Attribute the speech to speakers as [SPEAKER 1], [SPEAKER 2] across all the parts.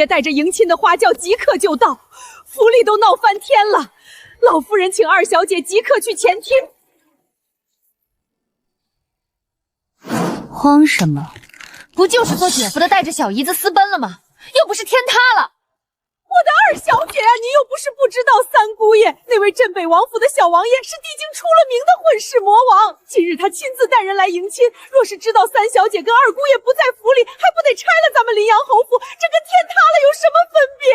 [SPEAKER 1] 爷带着迎亲的花轿即刻就到，府里都闹翻天了。老夫人请二小姐即刻去前厅。
[SPEAKER 2] 慌什么？不就是做姐夫的带着小姨子私奔了吗？又不是天塌了。
[SPEAKER 1] 我的二小姐啊，你又不是不知道，三姑爷那位镇北王府的小王爷是地京出了名的混世魔王。今日他亲自带人来迎亲，若是知道三小姐跟二姑爷不在府里，还不得拆了咱们临阳侯府？这跟天塌了有什么分别？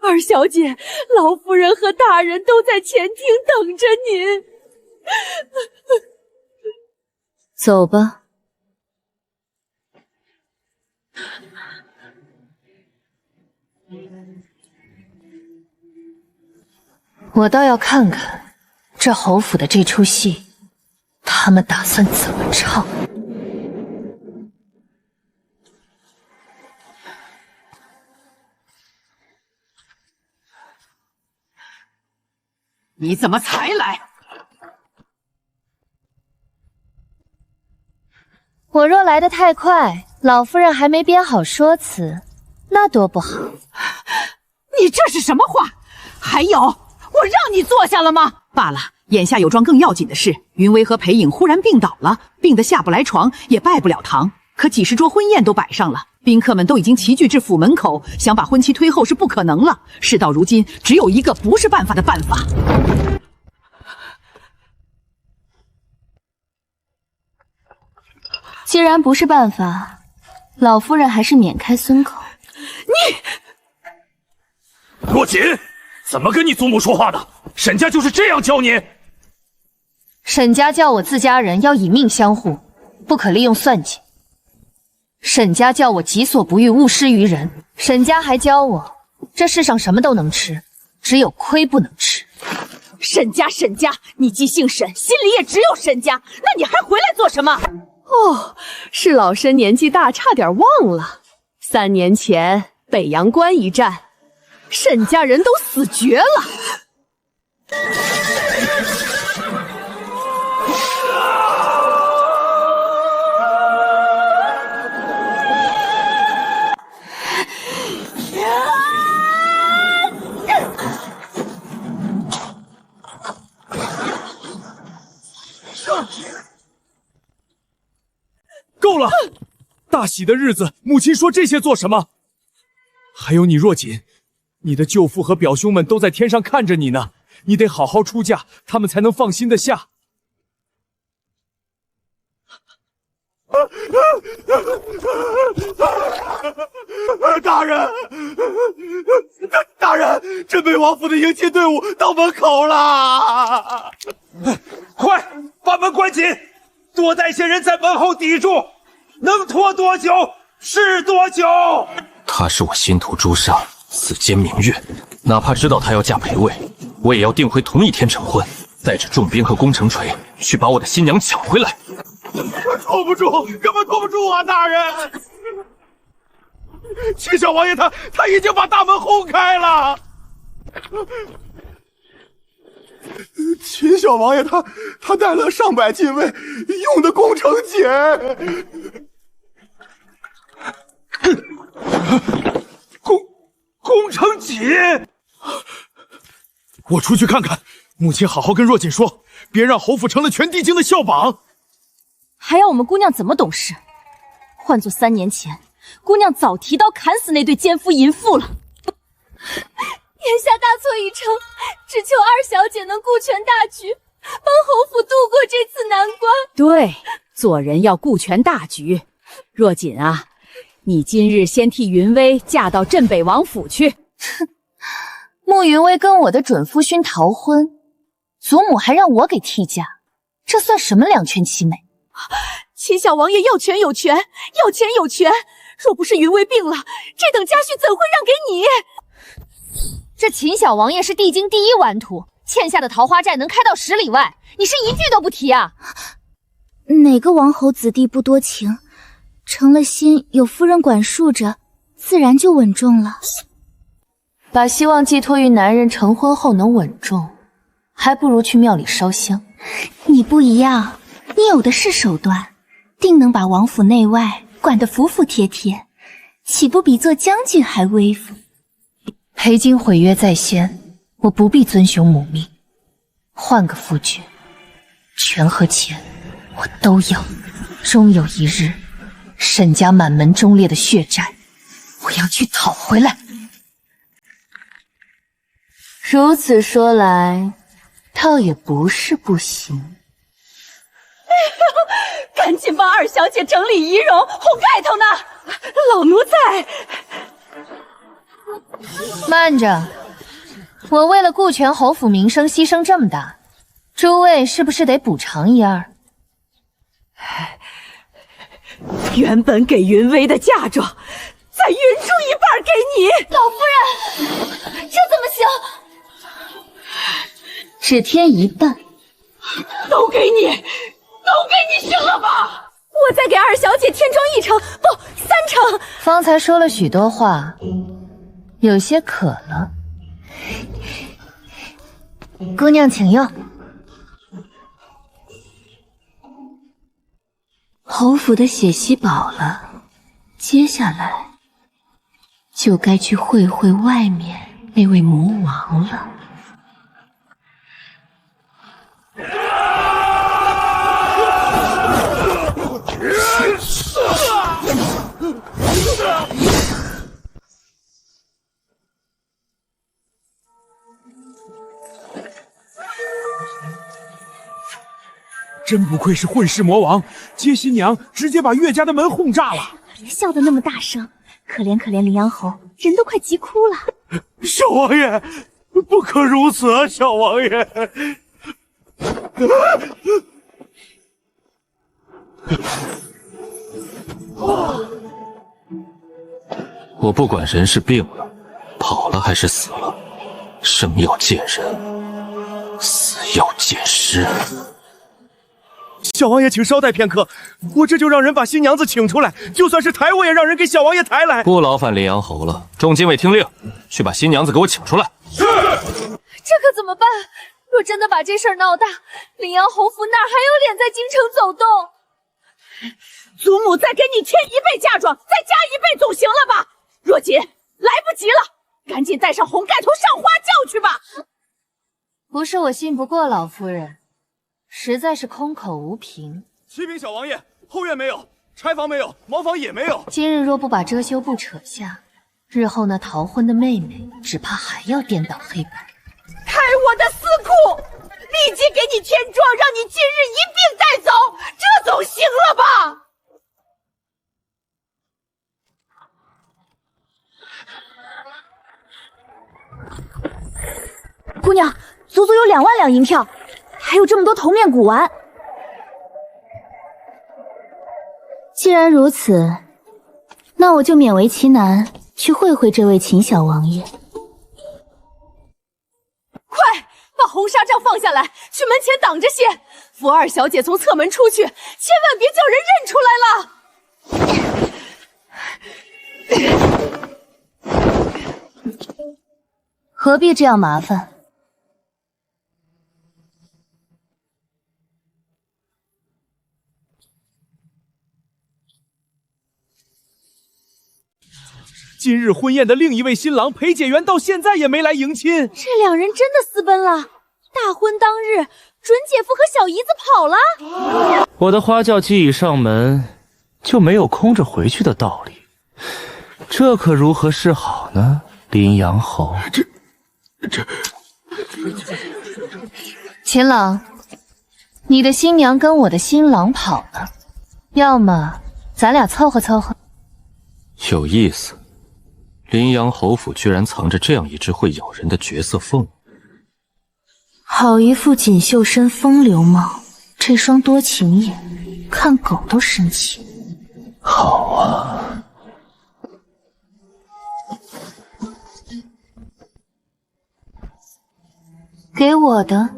[SPEAKER 1] 二小姐，老夫人和大人都在前厅等着您。
[SPEAKER 2] 走吧。我倒要看看这侯府的这出戏，他们打算怎么唱。
[SPEAKER 1] 你怎么才来？
[SPEAKER 2] 我若来得太快，老夫人还没编好说辞，那多不好。
[SPEAKER 1] 你这是什么话？还有，我让你坐下了吗？罢了，眼下有桩更要紧的事，云薇和裴颖忽然病倒了，病得下不来床，也拜不了堂。可几十桌婚宴都摆上了，宾客们都已经齐聚至府门口，想把婚期推后是不可能了。事到如今，只有一个不是办法的办法。
[SPEAKER 2] 既然不是办法，老夫人还是免开孙口。
[SPEAKER 1] 你，
[SPEAKER 3] 若锦，怎么跟你祖母说话的？沈家就是这样教你？
[SPEAKER 2] 沈家叫我自家人要以命相护，不可利用算计。沈家叫我己所不欲，勿施于人。沈家还教我，这世上什么都能吃，只有亏不能吃。
[SPEAKER 1] 沈家，你既姓沈，心里也只有沈家，那你还回来做什么？
[SPEAKER 4] 哦，是老身年纪大，差点忘了。3年前北阳关一战，沈家人都死绝了。
[SPEAKER 3] 够了！大喜的日子，母亲说这些做什么？还有你若锦，你的舅父和表兄们都在天上看着你呢，你得好好出嫁，他们才能放心的下。大人，镇北王府的迎亲队伍到门口了！快把门关紧，多带些人在门后抵住，能拖多久是多久。
[SPEAKER 5] 她是我心头朱砂，子坚明月，哪怕知道她要嫁裴卫，我也要定回同一天成婚，带着重鞭和攻城锤去把我的新娘抢回来。
[SPEAKER 3] 拖不住，根本拖不住啊！大人，秦小王爷他已经把大门轰开了。秦小王爷他带了上百禁卫，用的攻城锏。攻城锏！我出去看看，母亲好好跟若锦说，别让侯府成了全地京的笑榜。
[SPEAKER 2] 还要我们姑娘怎么懂事？换做3年前，姑娘早提刀砍死那对奸夫淫妇了。
[SPEAKER 6] 眼下大错已成，只求二小姐能顾全大局，帮侯府渡过这次难关。
[SPEAKER 1] 对，做人要顾全大局。若锦啊，你今日先替云薇嫁到镇北王府去。
[SPEAKER 2] 哼，慕云薇跟我的准夫勋逃婚，祖母还让我给替嫁，这算什么两全其美？
[SPEAKER 1] 秦小王爷要权有权，要钱有权。若不是云薇病了，这等家婿怎会让给你？
[SPEAKER 2] 这秦小王爷是地京第1顽徒，欠下的桃花债能开到10里外，你是一句都不提啊？
[SPEAKER 6] 哪个王侯子弟不多情？成了心，有夫人管束着，自然就稳重了。
[SPEAKER 2] 把希望寄托于男人成婚后能稳重，还不如去庙里烧香。
[SPEAKER 6] 你不一样，你有的是手段，定能把王府内外管得服服帖帖，岂不比做将军还威风？
[SPEAKER 2] 裴经毁约在先，我不必遵循母命，换个夫君，权和钱我都要。终有一日，沈家满门忠烈的血债，我要去讨回来。如此说来，倒也不是不行。
[SPEAKER 1] 赶紧帮二小姐整理仪容，红盖头呢？老奴在。
[SPEAKER 2] 慢着，我为了顾全侯府名声牺牲这么大，诸位是不是得补偿一二？
[SPEAKER 1] 原本给云薇的嫁妆，再匀出一半给你。
[SPEAKER 6] 老夫人，这怎么行？
[SPEAKER 2] 只添一半。
[SPEAKER 1] 都给你，都给你，行了吧？
[SPEAKER 6] 我再给二小姐添妆1成，不3成。
[SPEAKER 2] 方才说了许多话，有些渴了。姑娘请用。
[SPEAKER 6] 侯府的血吸饱了，接下来就该去会会外面那位魔王了。
[SPEAKER 3] 真不愧是混世魔王，接新娘直接把岳家的门轰炸了。
[SPEAKER 6] 别笑得那么大声，可怜可怜凌阳侯，人都快急哭了。
[SPEAKER 3] 小王爷，不可如此啊！小王爷，
[SPEAKER 5] 我不管人是病了、跑了还是死了，生要见人，死要见尸。
[SPEAKER 3] 小王爷，请稍待片刻，我这就让人把新娘子请出来，就算是抬我也让人给小王爷抬来。
[SPEAKER 5] 不劳烦林阳侯了，众禁卫听令，去把新娘子给我请出来。
[SPEAKER 6] 这可怎么办？若真的把这事儿闹大，凌阳侯府哪还有脸在京城走动？
[SPEAKER 1] 祖母再给你添1倍嫁妆，再加1倍总行了吧？若锦，来不及了，赶紧带上红盖头上花轿去吧。
[SPEAKER 2] 不是我信不过老夫人，实在是空口无凭。
[SPEAKER 3] 启禀小王爷，后院没有，柴房没有，茅房也没有。
[SPEAKER 2] 今日若不把遮羞布扯下，日后那逃婚的妹妹只怕还要颠倒黑白。
[SPEAKER 1] 开我的私库，立即给你添妆，让你今日一并带走，这总行了吧？
[SPEAKER 6] 姑娘，足足有2万两银票，还有这么多头面古玩。既然如此，那我就勉为其难去会会这位秦小王爷。
[SPEAKER 1] 快把红纱帐放下来，去门前挡着些，扶二小姐从侧门出去，千万别叫人认出来了。
[SPEAKER 2] 何必这样麻烦？
[SPEAKER 3] 今日婚宴的另一位新郎裴解元到现在也没来迎亲，
[SPEAKER 6] 这2人真的私奔了。大婚当日，准姐夫和小姨子跑了。
[SPEAKER 7] 我的花轿既已上门，就没有空着回去的道理。这可如何是好呢？林阳侯，
[SPEAKER 2] 秦朗，你的新娘跟我的新郎跑了，要么咱俩凑合凑合。
[SPEAKER 5] 有意思，林阳侯府居然藏着这样一只会咬人的绝色凤。
[SPEAKER 6] 好一副锦绣生风流貌，这双多情眼，看狗都生气。
[SPEAKER 7] 好啊。
[SPEAKER 2] 给我的，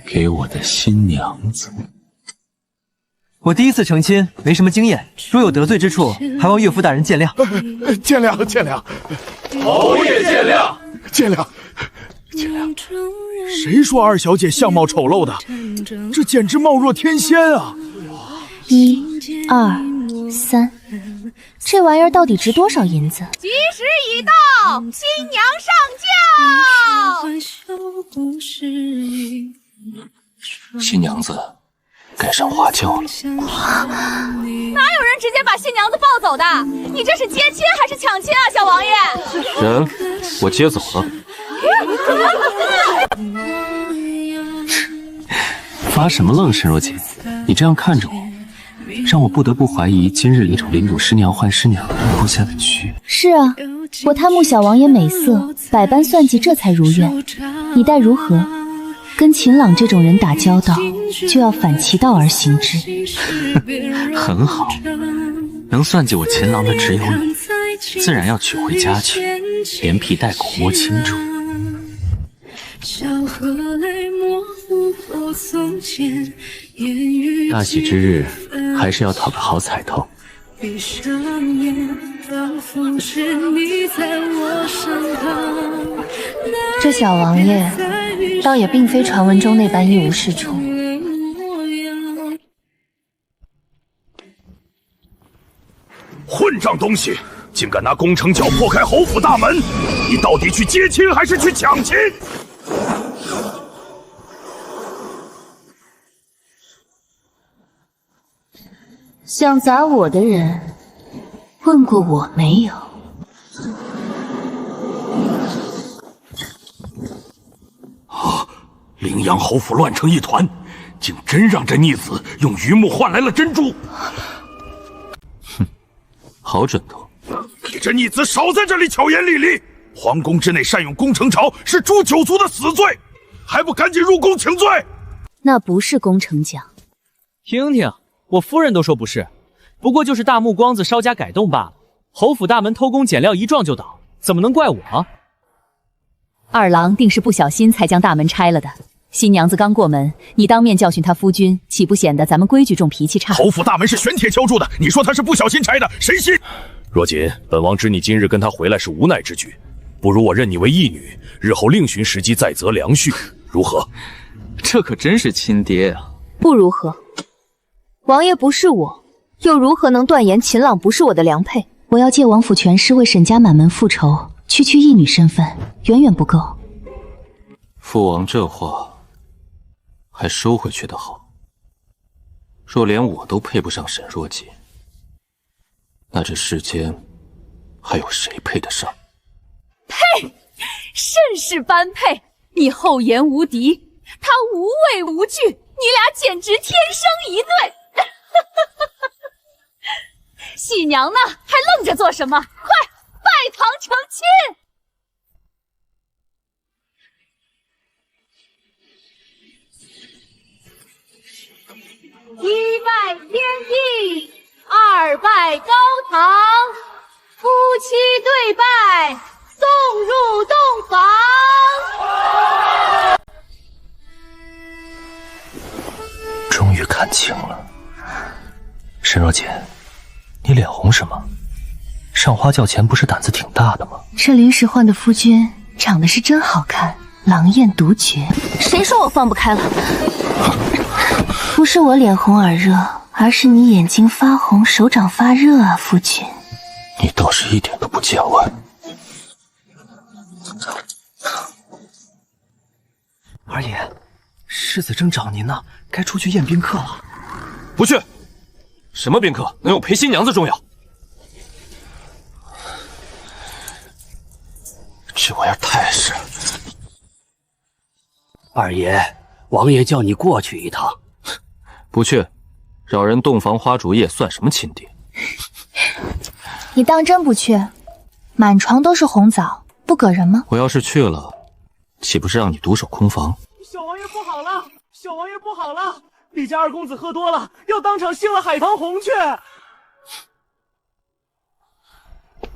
[SPEAKER 7] 给我的新娘子。
[SPEAKER 8] 我第一次成亲，没什么经验，若有得罪之处，还望岳父大人见谅。
[SPEAKER 3] 见谅见谅，
[SPEAKER 5] 侯爷见谅，
[SPEAKER 3] 见谅。谁说二小姐相貌丑陋的？这简直貌若天仙啊！
[SPEAKER 2] 1、2、3，这玩意儿到底值多少银子？
[SPEAKER 4] 吉时已到，新娘上轿。
[SPEAKER 5] 新娘子该上花轿了。
[SPEAKER 4] 哪有人直接把新娘子抱走的？你这是接亲还是抢亲啊，小王爷？
[SPEAKER 5] 人我接走了。
[SPEAKER 7] 发什么愣，沈若锦？你这样看着我，让我不得不怀疑今日里头领主师娘换师娘布下的局。
[SPEAKER 2] 是啊，我贪慕小王爷美色，百般算计，这才如愿。你待如何？跟秦朗这种人打交道，就要反其道而行之。
[SPEAKER 7] 很好，能算计我秦朗的只有你，自然要娶回家去，连皮带骨摸清楚。大喜之日，还是要讨个好彩头。
[SPEAKER 2] 这小王爷倒也并非传闻中那般一无是处。
[SPEAKER 3] 混账东西，竟敢拿攻城角破开侯府大门！你到底去接亲还是去抢亲？
[SPEAKER 6] 想砸我的人，问过我没有？
[SPEAKER 3] 陵阳侯府乱成一团，竟真让这逆子用榆木换来了珍珠。
[SPEAKER 5] 哼，好准头！
[SPEAKER 3] 你这逆子少在这里巧言令色！皇宫之内擅用攻城槽是诛九族的死罪，还不赶紧入宫请罪？
[SPEAKER 2] 那不是攻城奖。
[SPEAKER 9] 听听，我夫人都说不是，不过就是大木光子稍加改动罢了。侯府大门偷工减料一撞就倒，怎么能怪我？
[SPEAKER 1] 二郎定是不小心才将大门拆了的。新娘子刚过门，你当面教训她夫君，岂不显得咱们规矩重脾气差？
[SPEAKER 3] 侯府大门是玄铁敲铸的，你说他是不小心拆的，谁信？
[SPEAKER 10] 若锦，本王知你今日跟他回来是无奈之举，不如我认你为义女，日后另寻时机再择良婿，如何？
[SPEAKER 7] 这可真是亲爹啊！
[SPEAKER 2] 不如何？王爷不是我，又如何能断言秦朗不是我的良配？我要借王府权势为沈家满门复仇，区区义女身份远远不够。
[SPEAKER 5] 父王这话还收回去的好。若连我都配不上沈若锦，那这世间还有谁配得上？
[SPEAKER 4] 呸！甚是般配，你厚颜无敌，他无畏无惧，你俩简直天生一对。喜娘呢？还愣着做什么？快拜堂成亲！1拜天地，2拜高堂，夫妻对拜，送入洞房。
[SPEAKER 7] 终于看清了，沈若锦，你脸红什么？上花轿前不是胆子挺大的吗？
[SPEAKER 2] 这临时换的夫君长得是真好看，狼艳独绝。谁说我放不开了？不是我脸红耳热，而是你眼睛发红，手掌发热啊，夫君。
[SPEAKER 5] 你倒是一点都不见外。
[SPEAKER 8] 二爷，世子正找您呢，该出去宴宾客了。
[SPEAKER 5] 不去，什么宾客能有陪新娘子重要？这玩意儿太是……
[SPEAKER 11] 二爷，王爷叫你过去一趟。
[SPEAKER 5] 不去，扰人洞房花烛夜算什么亲爹？
[SPEAKER 2] 你当真不去？满床都是红枣，不膈人吗？
[SPEAKER 5] 我要是去了，岂不是让你独守空房？
[SPEAKER 9] 小王爷不好了！小王爷不好了！李家二公子喝多了，要当场兴了海棠红去。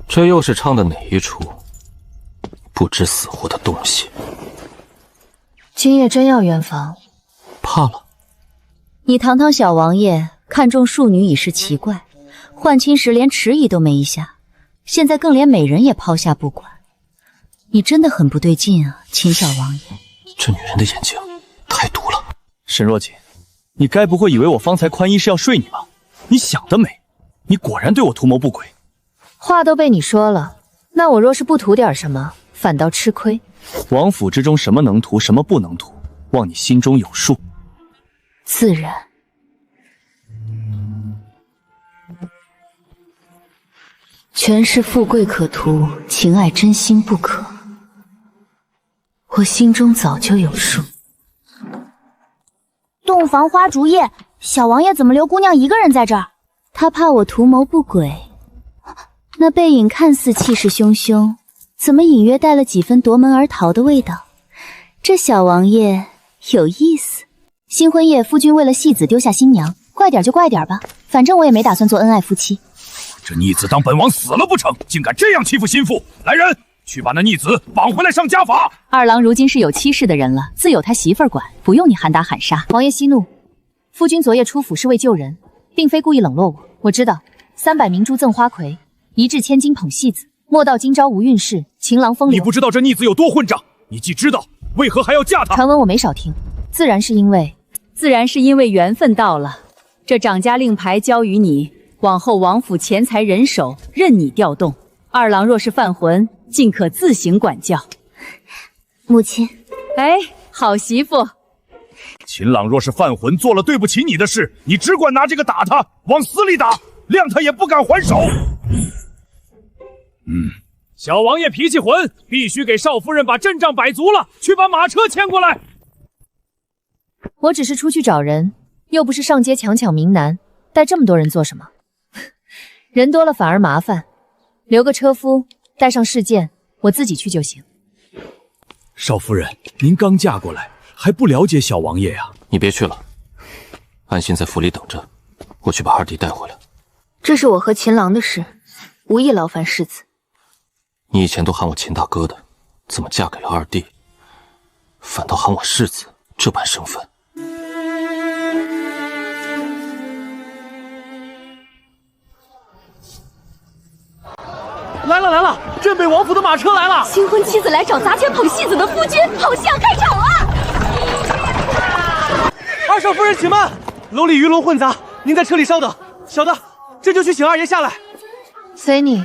[SPEAKER 5] 这又是唱的哪一出？不知死活的东西！
[SPEAKER 2] 今夜真要圆房？
[SPEAKER 5] 怕了。
[SPEAKER 2] 你堂堂小王爷看中庶女已是奇怪，换亲时连迟疑都没一下，现在更连美人也抛下不管。你真的很不对劲啊，秦小王爷。
[SPEAKER 5] 这女人的眼睛太毒了。
[SPEAKER 9] 沈若锦，你该不会以为我方才宽衣是要睡你吧？
[SPEAKER 10] 你想得美！你果然对我图谋不轨。
[SPEAKER 2] 话都被你说了，那我若是不图点什么，反倒吃亏。
[SPEAKER 10] 王府之中什么能图，什么不能图，望你心中有数。
[SPEAKER 2] 自然。权势富贵可图，情爱真心不可。我心中早就有数。
[SPEAKER 12] 洞房花烛夜，小王爷怎么留姑娘一个人在这儿？他怕我图谋不轨。那背影看似气势汹汹，怎么隐约带了几分夺门而逃的味道？这小王爷有意思。新婚夜，夫君为了戏子丢下新娘，怪点就怪点吧，反正我也没打算做恩爱夫妻。
[SPEAKER 10] 这逆子当本王死了不成？竟敢这样欺负心腹！来人，去把那逆子绑回来上家法。
[SPEAKER 1] 二郎如今是有妻室的人了，自有他媳妇儿管，不用你喊打喊杀。
[SPEAKER 2] 王爷息怒，夫君昨夜出府是为救人，并非故意冷落我。我知道，300明珠赠花魁，1掷千金捧戏子，莫道今朝无运势，情郎风流。
[SPEAKER 10] 你不知道这逆子有多混账，你既知道，为何还要嫁他？
[SPEAKER 2] 传闻我没少听，自然是因为
[SPEAKER 1] 缘分到了。这掌家令牌交于你，往后王府钱财人手任你调动。二郎若是犯浑，尽可自行管教。
[SPEAKER 12] 母亲，
[SPEAKER 1] 哎，好媳妇。
[SPEAKER 10] 秦朗若是犯浑，做了对不起你的事，你只管拿这个打他，往死里打，谅他也不敢还手。
[SPEAKER 3] 小王爷脾气浑，必须给少夫人把阵仗摆足了，去把马车牵过来。
[SPEAKER 2] 我只是出去找人，又不是上街强抢民男，带这么多人做什么？人多了反而麻烦，留个车夫，带上侍剑，我自己去就行。
[SPEAKER 10] 少夫人，您刚嫁过来，还不了解小王爷呀？
[SPEAKER 5] 你别去了，安心在府里等着，我去把二弟带回来。
[SPEAKER 12] 这是我和秦郎的事，无意劳烦世子。
[SPEAKER 5] 你以前都喊我秦大哥的，怎么嫁给了二弟，反倒喊我世子，这般身份？
[SPEAKER 9] 来了来了，镇北王府的马车来了！
[SPEAKER 4] 新婚妻子来找砸钱捧戏子的夫君，好戏要开场了！
[SPEAKER 8] 二少夫人请慢，楼里鱼龙混杂，您在车里稍等。小的，这就去请二爷下来。
[SPEAKER 2] 随你。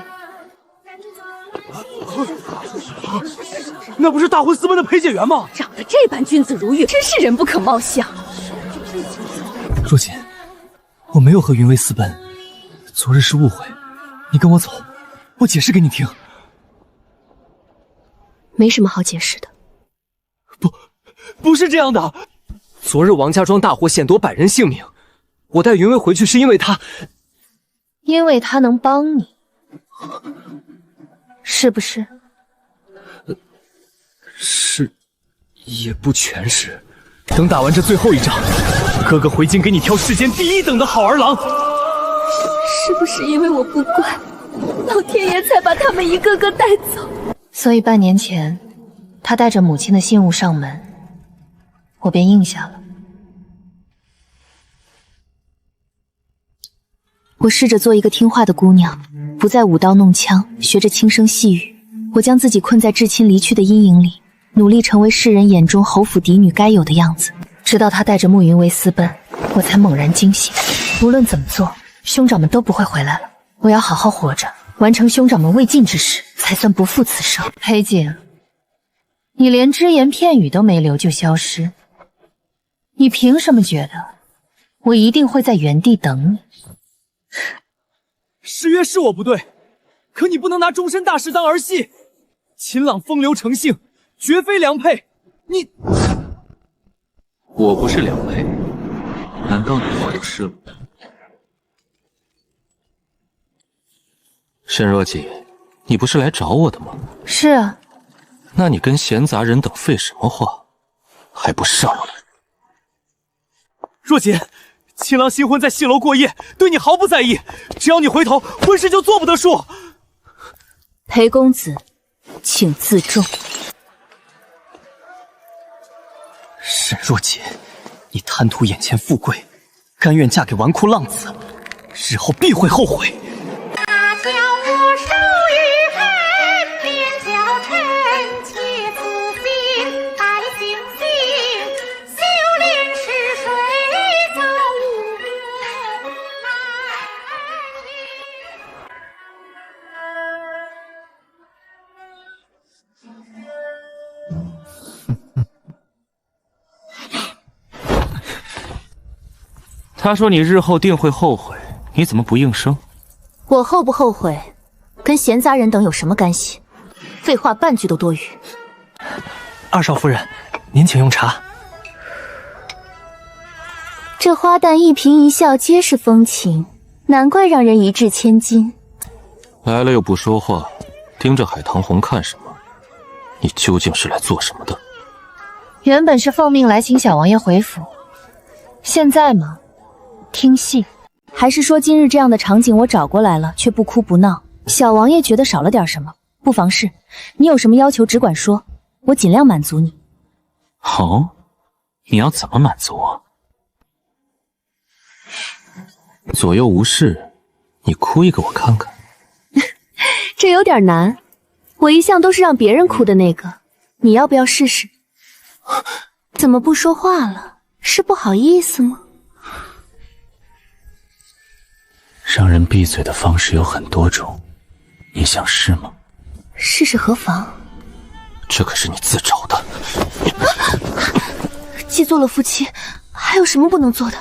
[SPEAKER 8] 那不是大婚私奔的裴解元吗？
[SPEAKER 4] 长得这般君子如玉，真是人不可貌相。
[SPEAKER 8] 若锦，我没有和云薇私奔，昨日是误会，你跟我走，我解释给你听。
[SPEAKER 4] 没什么好解释的。
[SPEAKER 8] 不是这样的。昨日王家庄大火险夺百人性命，我带云薇回去是因为她
[SPEAKER 2] 能帮你，是不是？
[SPEAKER 8] 是，也不全是。等打完这最后一仗，哥哥回京给你挑世间第一等的好儿郎。
[SPEAKER 4] 是不是因为我不乖，老天爷才把他们一个个带走？
[SPEAKER 2] 所以半年前，他带着母亲的信物上门，我便应下了。
[SPEAKER 12] 我试着做一个听话的姑娘，不再舞刀弄枪，学着轻声细语。我将自己困在至亲离去的阴影里，努力成为世人眼中侯府嫡女该有的样子。
[SPEAKER 2] 直到他带着慕云薇私奔，我才猛然惊醒。无论怎么做，兄长们都不会回来了。我要好好活着，完成兄长们未尽之事，才算不负此生。裴景，你连只言片语都没留就消失，你凭什么觉得我一定会在原地等你？
[SPEAKER 8] 誓约是我不对，可你不能拿终身大事当儿戏。秦朗风流成性，绝非良配。你，
[SPEAKER 5] 我不是良配，难道你话就是了？沈若锦，你不是来找我的吗？
[SPEAKER 2] 是啊。
[SPEAKER 5] 那你跟闲杂人等废什么话？还不上来！
[SPEAKER 8] 若锦，秦郎新婚在戏楼过夜，对你毫不在意，只要你回头，婚事就做不得数。
[SPEAKER 12] 裴公子，请自重。
[SPEAKER 8] 沈若锦，你贪图眼前富贵，甘愿嫁给纨绔浪子，日后必会后悔。
[SPEAKER 13] 大叫我手与恨，便叫臣妾自心，爱心心，修炼是水早无边。
[SPEAKER 7] 他说你日后定会后悔，你怎么不应声？
[SPEAKER 12] 我后不后悔，跟闲杂人等有什么干系？废话半句都多余。
[SPEAKER 8] 二少夫人，您请用茶。
[SPEAKER 12] 这花旦一颦一笑皆是风情，难怪让人一掷千金。
[SPEAKER 5] 来了又不说话，盯着海棠红看什么？你究竟是来做什么的？
[SPEAKER 2] 原本是奉命来请小王爷回府，现在嘛，听戏。
[SPEAKER 12] 还是说今日这样的场景我找过来了，却不哭不闹，小王爷觉得少了点什么？不妨事，你有什么要求只管说，我尽量满足你。
[SPEAKER 5] 哦，你要怎么满足我？左右无事，你哭一个我看看。
[SPEAKER 12] 这有点难，我一向都是让别人哭的那个，你要不要试试？怎么不说话了？是不好意思吗？
[SPEAKER 7] 让人闭嘴的方式有很多种，你想试吗？
[SPEAKER 12] 试试何妨？
[SPEAKER 5] 这可是你自找的。
[SPEAKER 12] 既做了夫妻，还有什么不能做的？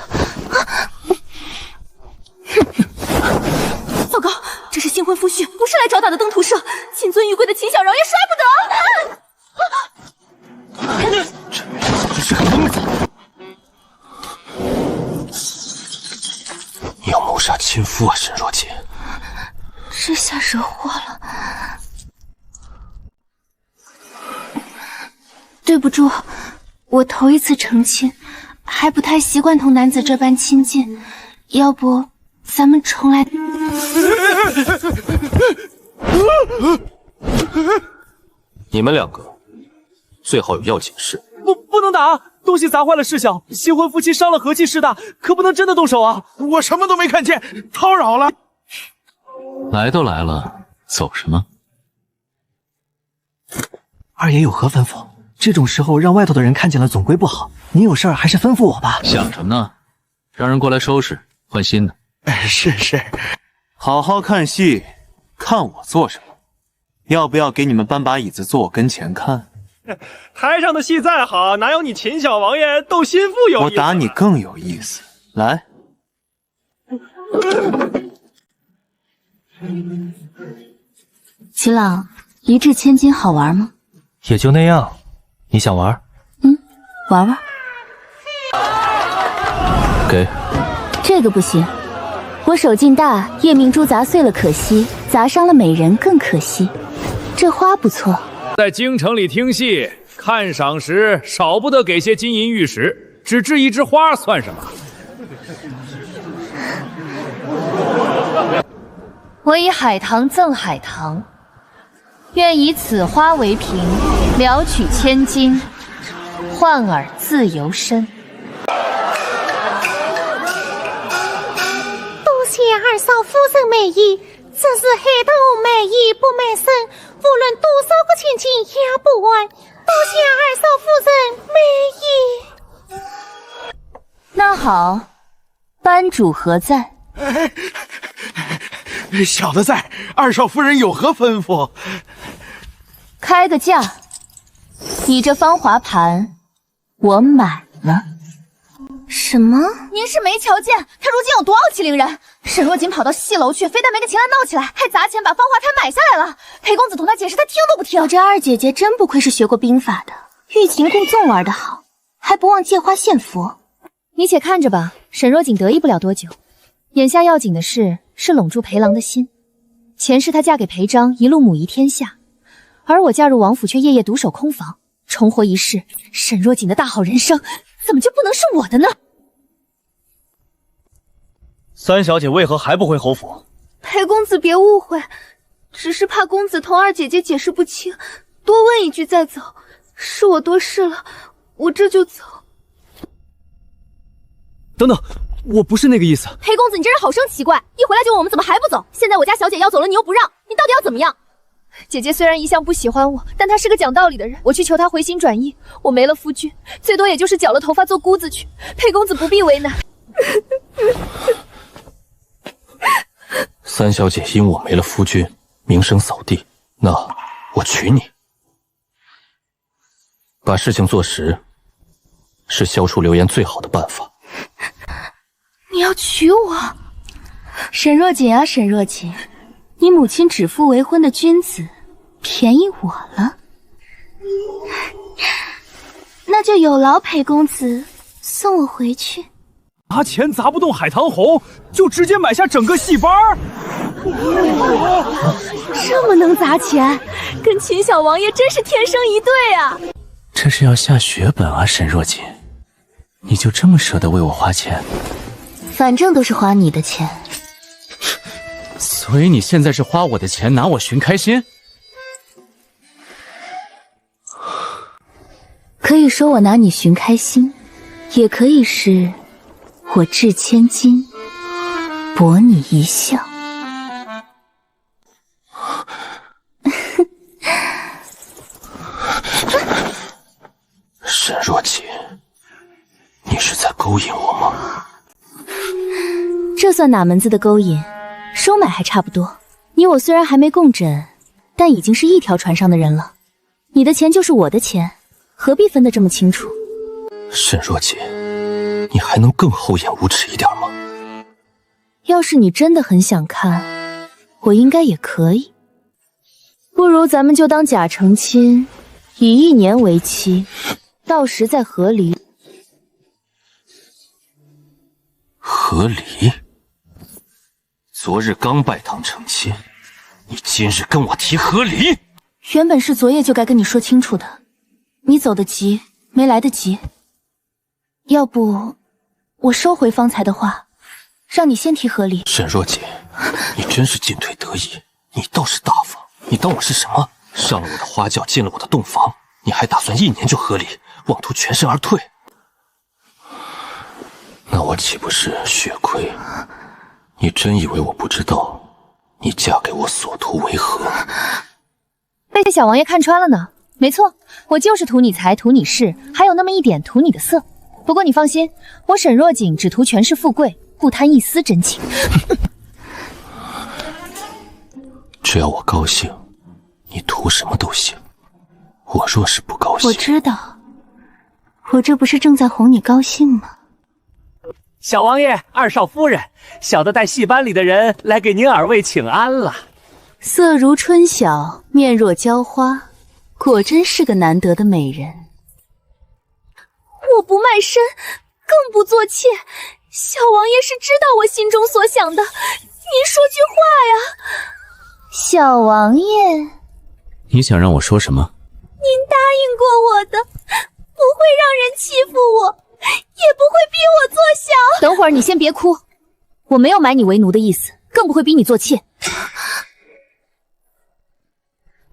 [SPEAKER 12] 糟糕，这是新婚夫婿，不是来找打的登徒社。谨遵玉贵的秦小饶也摔不得。
[SPEAKER 5] 这是个疯子！你要谋杀亲夫啊，沈若锦！
[SPEAKER 12] 这下惹祸了。对不住，我头一次成亲，还不太习惯同男子这般亲近，要不咱们重来。
[SPEAKER 5] 你们两个最好有要紧事。
[SPEAKER 9] 不能打，东西砸坏了事小，新婚夫妻伤了和气事大，可不能真的动手啊！
[SPEAKER 3] 我什么都没看见，叨扰了。
[SPEAKER 5] 来都来了，走什么？
[SPEAKER 8] 二爷有何吩咐？这种时候让外头的人看见了总归不好。您有事儿还是吩咐我吧。
[SPEAKER 5] 想什么呢？让人过来收拾，换新的。
[SPEAKER 3] 是，
[SPEAKER 14] 好好看戏，看我做什么？要不要给你们搬把椅子坐我跟前看？
[SPEAKER 15] 台上的戏再好，哪有你秦小王爷逗心腹有意思？
[SPEAKER 14] 我打你更有意思。来，
[SPEAKER 12] 齐老，一掷千金好玩吗？
[SPEAKER 8] 也就那样。你想玩？
[SPEAKER 12] 玩玩。
[SPEAKER 5] 给。
[SPEAKER 12] 这个不行，我手劲大，夜明珠砸碎了可惜，砸伤了美人更可惜。这花不错。
[SPEAKER 10] 在京城里听戏看赏时，少不得给些金银玉石，只掷一枝花算什么？
[SPEAKER 2] 我以海棠赠海棠，愿以此花为凭，聊取千金，换尔自由身。
[SPEAKER 13] 多谢二嫂夫人美意，这是海棠红美意不美身，无论多少个千金也不完。多谢二嫂夫人美意。
[SPEAKER 2] 那好，班主何在？
[SPEAKER 3] 小的在，二少夫人有何吩咐？
[SPEAKER 2] 开个价，你这芳华盘我买了。
[SPEAKER 12] 什么？
[SPEAKER 16] 您是没瞧见他如今有多傲气凌人？沈若锦跑到戏楼去，非但没跟秦岚闹起来，还砸钱把芳华坛买下来了。裴公子同他解释，他听都不听。
[SPEAKER 12] 我这二姐姐真不愧是学过兵法的，欲擒故纵玩得好，还不忘借花献佛。
[SPEAKER 2] 你且看着吧，沈若锦得意不了多久。眼下要紧的是拢住裴郎的心。前世她嫁给裴章，一路母仪天下，而我嫁入王府却夜夜独守空房，重活一世。沈若锦的大好人生，怎么就不能是我的呢？
[SPEAKER 9] 三小姐为何还不回侯府？
[SPEAKER 4] 裴公子别误会，只是怕公子同二姐姐解释不清，多问一句再走。是我多事了，我这就走。
[SPEAKER 9] 等等，我不是那个意思。
[SPEAKER 16] 裴公子，你真是好生奇怪，一回来就问我们怎么还不走。现在我家小姐要走了，你又不让，你到底要怎么样？
[SPEAKER 2] 姐姐虽然一向不喜欢我，但她是个讲道理的人。我去求她回心转意，我没了夫君，最多也就是绞了头发做姑子去。裴公子不必为难。
[SPEAKER 5] 三小姐因我没了夫君，名声扫地，那我娶你。把事情做实，是消除流言最好的办法。
[SPEAKER 12] 你你要娶我？沈若锦啊，沈若锦，你母亲指腹为婚的君子，便宜我了。那就有劳裴公子送我回去。
[SPEAKER 15] 拿钱砸不动海棠红，就直接买下整个戏班。
[SPEAKER 4] 这么能砸钱，跟秦小王爷真是天生一对啊！
[SPEAKER 7] 这是要下血本啊，沈若锦，你就这么舍得为我花钱？
[SPEAKER 12] 反正都是花你的钱。
[SPEAKER 7] 所以你现在是花我的钱拿我寻开心？
[SPEAKER 12] 可以说我拿你寻开心，也可以是我掷千金博你一笑。
[SPEAKER 5] 沈若锦，你是在勾引我吗？
[SPEAKER 12] 这算哪门子的勾引？收买还差不多。你我虽然还没共枕，但已经是一条船上的人了。你的钱就是我的钱，何必分得这么清楚？
[SPEAKER 5] 沈若锦，你还能更厚颜无耻一点吗？
[SPEAKER 12] 要是你真的很想看，我应该也可以。不如咱们就当假成亲，以1年为期，到时再和离。
[SPEAKER 5] 和离？昨日刚拜堂成亲，你今日跟我提和离？
[SPEAKER 12] 原本是昨夜就该跟你说清楚的，你走得急，没来得及。要不，我收回方才的话，让你先提和离。
[SPEAKER 5] 沈若锦，你真是进退得宜，你倒是大方。你当我是什么？上了我的花轿，进了我的洞房，你还打算1年就和离，妄图全身而退？那我岂不是血亏？你真以为我不知道你嫁给我所图为何？
[SPEAKER 2] 被小王爷看穿了呢。没错，我就是图你财，图你势，还有那么一点图你的色。不过你放心，我沈若锦只图权势富贵，不贪一丝真情。
[SPEAKER 5] 只要我高兴，你图什么都行。我若是不高兴，
[SPEAKER 12] 我知道，我这不是正在哄你高兴吗？
[SPEAKER 15] 小王爷、二少夫人，小的带戏班里的人来给您2位请安了。
[SPEAKER 12] 色如春晓，面若娇花，果真是个难得的美人。
[SPEAKER 4] 我不卖身，更不做妾。小王爷是知道我心中所想的，您说句话呀。
[SPEAKER 12] 小王爷，
[SPEAKER 7] 你想让我说什么？
[SPEAKER 4] 您答应过我的，不会让人欺负我，也不会逼我做小。
[SPEAKER 2] 等会儿你先别哭，我没有买你为奴的意思，更不会逼你做妾。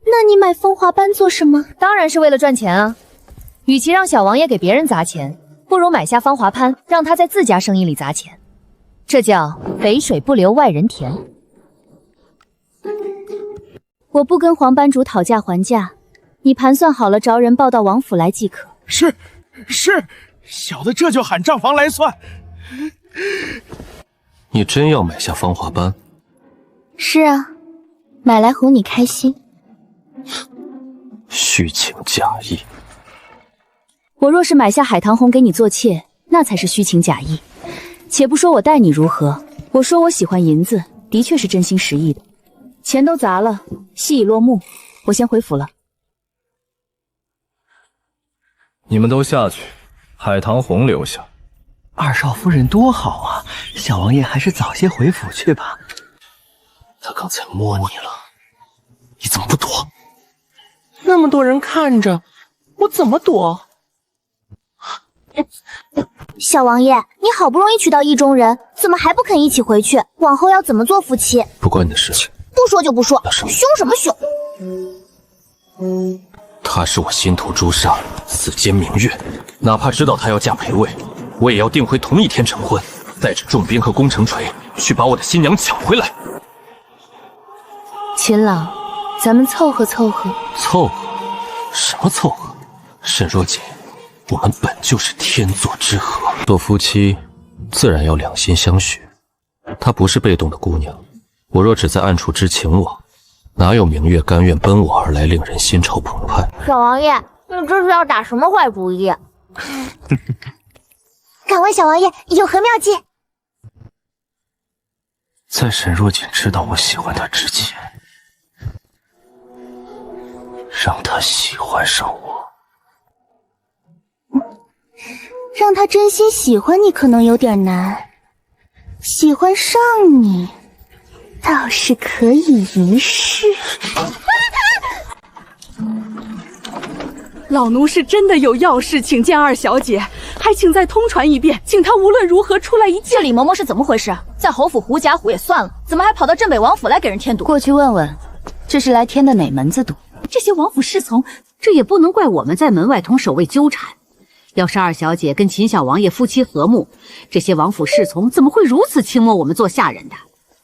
[SPEAKER 4] 那你买风华班做什么？
[SPEAKER 2] 当然是为了赚钱啊！与其让小王爷给别人砸钱，不如买下芳华潘，让他在自家生意里砸钱。这叫肥水不流外人田。
[SPEAKER 12] 我不跟黄班主讨价还价，你盘算好了着人报到王府来即可。
[SPEAKER 3] 是，小的这就喊账房来算。
[SPEAKER 5] 你真要买下芳华班？
[SPEAKER 12] 是啊，买来哄你开心。
[SPEAKER 5] 虚情假意。
[SPEAKER 12] 我若是买下海棠红给你做妾，那才是虚情假意。且不说我待你如何，我说我喜欢银子，的确是真心实意的。钱都砸了，戏已落幕，我先回府了。
[SPEAKER 17] 你们都下去，海棠红留下。
[SPEAKER 8] 二少夫人多好啊，小王爷还是早些回府去吧。
[SPEAKER 5] 他刚才摸你了，你怎么不躲？
[SPEAKER 18] 那么多人看着，我怎么躲？
[SPEAKER 13] 小王爷，你好不容易娶到意中人，怎么还不肯一起回去？往后要怎么做夫妻？
[SPEAKER 5] 不关你的事情。
[SPEAKER 13] 不说就不说，凶什么凶？
[SPEAKER 5] 她是我心头朱砂，此间明月。哪怕知道她要嫁裴卫，我也要定回同一天成婚，带着重兵和攻城锤去把我的新娘抢回来。
[SPEAKER 12] 秦老，咱们凑合凑合。
[SPEAKER 5] 凑合？什么凑合？沈若锦，我们本就是天作之合，做夫妻自然要两心相许。她不是被动的姑娘，我若只在暗处知情网，哪有明月甘愿奔我而来，令人心潮澎湃？
[SPEAKER 13] 小王爷，你这是要打什么坏主意？敢问小王爷有何妙计？
[SPEAKER 7] 在沈若锦知道我喜欢她之前，让她喜欢上我。
[SPEAKER 12] 让他真心喜欢你可能有点难，喜欢上你倒是可以一试。
[SPEAKER 4] 老奴是真的有要事请见二小姐，还请再通传一遍，请她无论如何出来一见。
[SPEAKER 16] 这李嬷嬷是怎么回事？在侯府狐假虎也算了，怎么还跑到镇北王府来给人添堵？
[SPEAKER 1] 过去问问，这是来添的哪门子堵？这些王府侍从，这也不能怪我们在门外同守卫纠缠。要是二小姐跟秦小王爷夫妻和睦，这些王府侍从怎么会如此轻摸我们做下人的？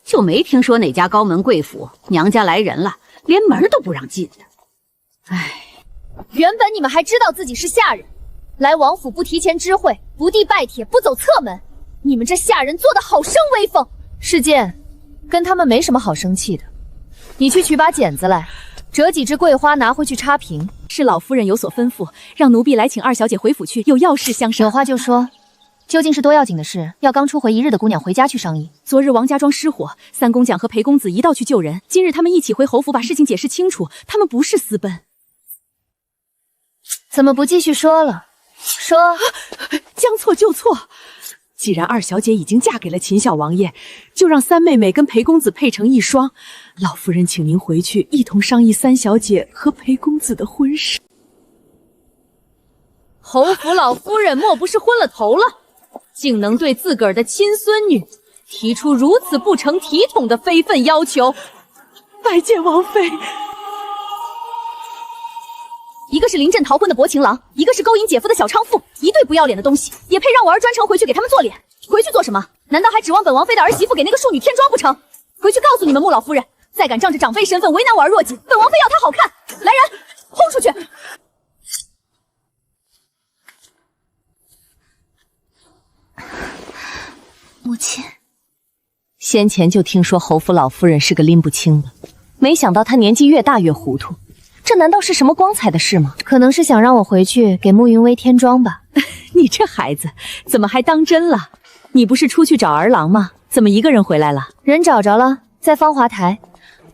[SPEAKER 1] 就没听说哪家高门贵府娘家来人了，连门都不让进的。唉，
[SPEAKER 2] 原本你们还知道自己是下人，来王府不提前知会，不递拜帖，不走侧门，你们这下人做得好生威风。世剑，跟他们没什么好生气的，你去取把剪子来，折几枝桂花拿回去插瓶。
[SPEAKER 4] 是老夫人有所吩咐，让奴婢来请二小姐回府去，有要事相商。
[SPEAKER 2] 有话就说，究竟是多要紧的事，要刚出回一日的姑娘回家去商议？
[SPEAKER 4] 昨日王家庄失火，三公讲和裴公子一道去救人，今日他们一起回侯府把事情解释清楚，他们不是私奔。
[SPEAKER 2] 怎么不继续说了？说，
[SPEAKER 4] 将错就错。既然二小姐已经嫁给了秦小王爷，就让三妹妹跟裴公子配成一双。老夫人请您回去一同商议三小姐和裴公子的婚事。
[SPEAKER 2] 侯府老夫人莫不是昏了头了，竟能对自个儿的亲孙女提出如此不成体统的非分要求？
[SPEAKER 4] 拜见王妃。
[SPEAKER 16] 一个是临阵逃婚的薄情郎，一个是勾引姐夫的小娼妇，一对不要脸的东西，也配让我儿专程回去给他们做脸？回去做什么？难道还指望本王妃的儿媳妇给那个庶女添妆不成？回去告诉你们穆老夫人，再敢仗着长辈身份为难我儿若锦，本王妃要她好看！来人，轰出去！
[SPEAKER 12] 母亲，
[SPEAKER 2] 先前就听说侯府老夫人是个拎不清的，没想到她年纪越大越糊涂。这难道是什么光彩的事吗？可能是想让我回去给慕云薇添妆吧。
[SPEAKER 4] 你这孩子怎么还当真了？你不是出去找儿郎吗？怎么一个人回来了？
[SPEAKER 2] 人找着了，在芳华台。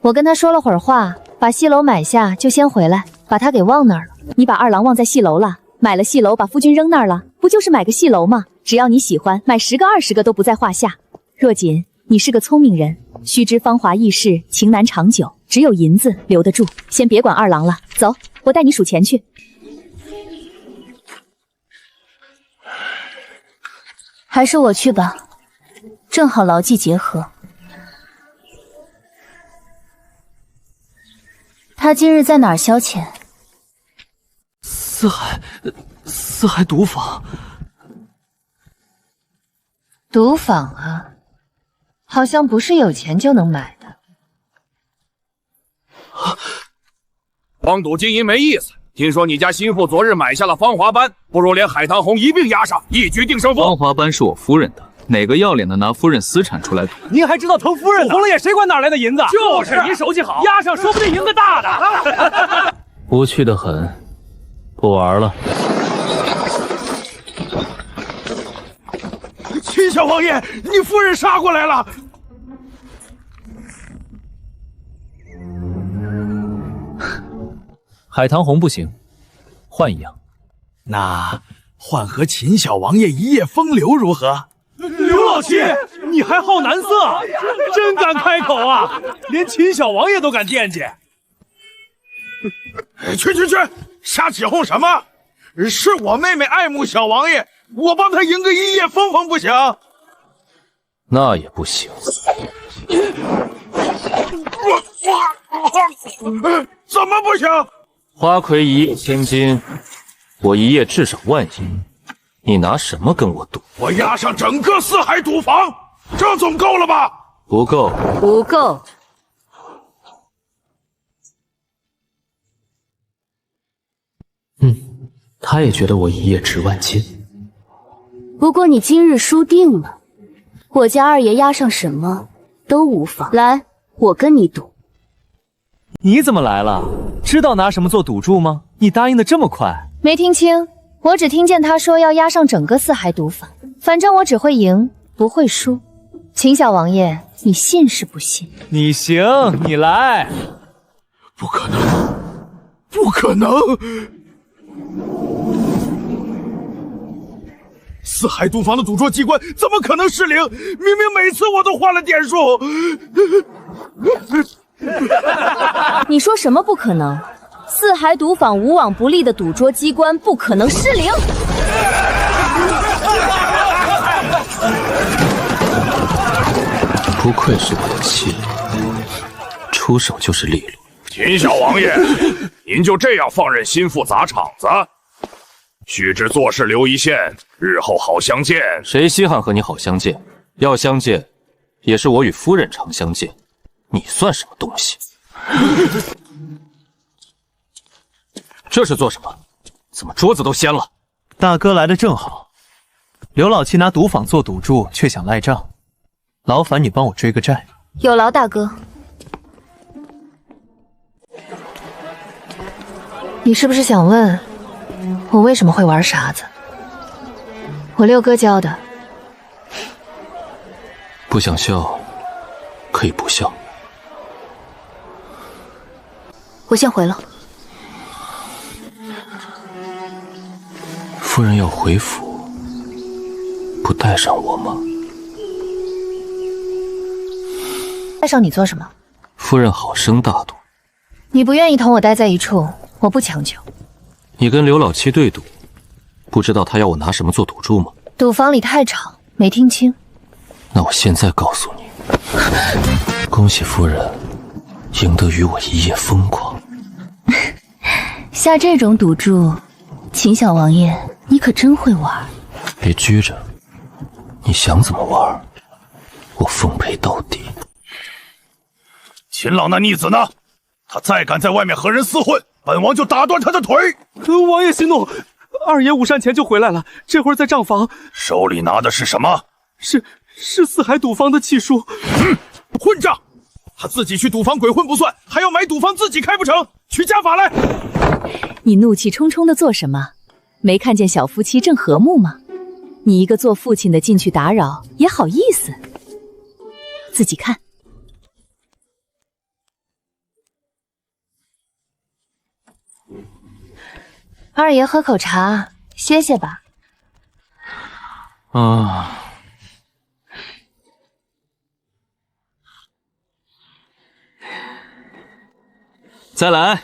[SPEAKER 2] 我跟他说了会儿话，把戏楼买下就先回来，把他给忘那儿了。
[SPEAKER 4] 你把二郎忘在戏楼了？买了戏楼把夫君扔那儿了？不就是买个戏楼吗？只要你喜欢，买10个20个都不在话下。若锦，你是个聪明人，须知芳华易逝，情难长久，只有银子留得住。先别管二郎了，走，我带你数钱去。
[SPEAKER 12] 还是我去吧，正好劳技结合。他今日在哪儿消遣？
[SPEAKER 8] 四海赌坊。
[SPEAKER 2] 赌坊啊，好像不是有钱就能买的。
[SPEAKER 10] 光赌金银没意思。听说你家心腹昨日买下了芳华班，不如连海棠红一并押上，一举定胜负。
[SPEAKER 17] 芳华班是我夫人的，哪个要脸的拿夫人私产出来赌？
[SPEAKER 3] 您还知道疼夫人呢？红了眼谁管哪来的银子？
[SPEAKER 15] 就是你手气好，押上说不定赢个大的。
[SPEAKER 7] 无趣的很，不玩了。
[SPEAKER 3] 秦小王爷，你夫人杀过来了。
[SPEAKER 17] 海棠红不行，换一样。
[SPEAKER 3] 那换和秦小王爷一夜风流如何？刘老七，你还好男色，真敢开口啊！连秦小王爷都敢惦记。去，瞎起哄什么？是我妹妹爱慕小王爷，我帮她赢个一夜风风不行？
[SPEAKER 5] 那也不行。
[SPEAKER 3] 怎么不行？
[SPEAKER 5] 花魁一夜千金，我一夜至少1万银，你拿什么跟我赌？
[SPEAKER 3] 我押上整个四海赌坊，这总够了吧？
[SPEAKER 5] 不够，
[SPEAKER 1] 不够。
[SPEAKER 8] 他也觉得我一夜值万金。
[SPEAKER 12] 不过你今日输定了，我家二爷押上什么都无妨。来，我跟你赌。
[SPEAKER 9] 你怎么来了？知道拿什么做赌注吗？你答应的这么快？
[SPEAKER 2] 没听清，我只听见他说要押上整个四海赌坊，反正我只会赢不会输。秦小王爷，你信是不信？
[SPEAKER 7] 你行，你来。
[SPEAKER 3] 不可能，不可能！四海赌坊的赌桌机关怎么可能失灵？明明每次我都换了点数。
[SPEAKER 16] 你说什么不可能？四海赌坊无往不利的赌桌机关不可能失灵。
[SPEAKER 5] 不愧是我的妻，出手就是利落。
[SPEAKER 10] 秦小王爷，您就这样放任心腹砸场子？须知做事留一线，日后好相见。
[SPEAKER 5] 谁稀罕和你好相见？要相见，也是我与夫人常相见。你算什么东西？这是做什么？怎么桌子都掀了？
[SPEAKER 14] 大哥来的正好，刘老七拿赌坊做赌注，却想赖账，劳烦你帮我追个债。
[SPEAKER 2] 有劳大哥。你是不是想问我为什么会玩傻子？我六哥教的。
[SPEAKER 5] 不想笑，可以不笑。
[SPEAKER 2] 我先回了。
[SPEAKER 5] 夫人要回府，不带上我吗？
[SPEAKER 2] 带上你做什么？
[SPEAKER 5] 夫人好生大度。
[SPEAKER 2] 你不愿意同我待在一处，我不强求。
[SPEAKER 5] 你跟刘老七对赌，不知道他要我拿什么做赌注吗？
[SPEAKER 2] 赌坊里太吵，没听清。
[SPEAKER 5] 那我现在告诉你，恭喜夫人赢得与我一夜疯狂。
[SPEAKER 12] 下这种赌注，秦小王爷，你可真会玩。
[SPEAKER 5] 别拘着，你想怎么玩，我奉陪到底。
[SPEAKER 3] 秦老那逆子呢？他再敢在外面和人厮混，本王就打断他的腿！
[SPEAKER 8] 王爷息怒，二爷午膳前就回来了，这会儿在账房。
[SPEAKER 3] 手里拿的是什么？
[SPEAKER 8] 是四海赌坊的契书。
[SPEAKER 3] 混账！他自己去赌坊鬼混不算，还要买赌坊自己开不成？取家法来！
[SPEAKER 4] 你怒气冲冲的做什么？没看见小夫妻正和睦吗？你一个做父亲的进去打扰，也好意思？自己看。
[SPEAKER 2] 二爷喝口茶，歇歇吧。
[SPEAKER 5] 啊，再来。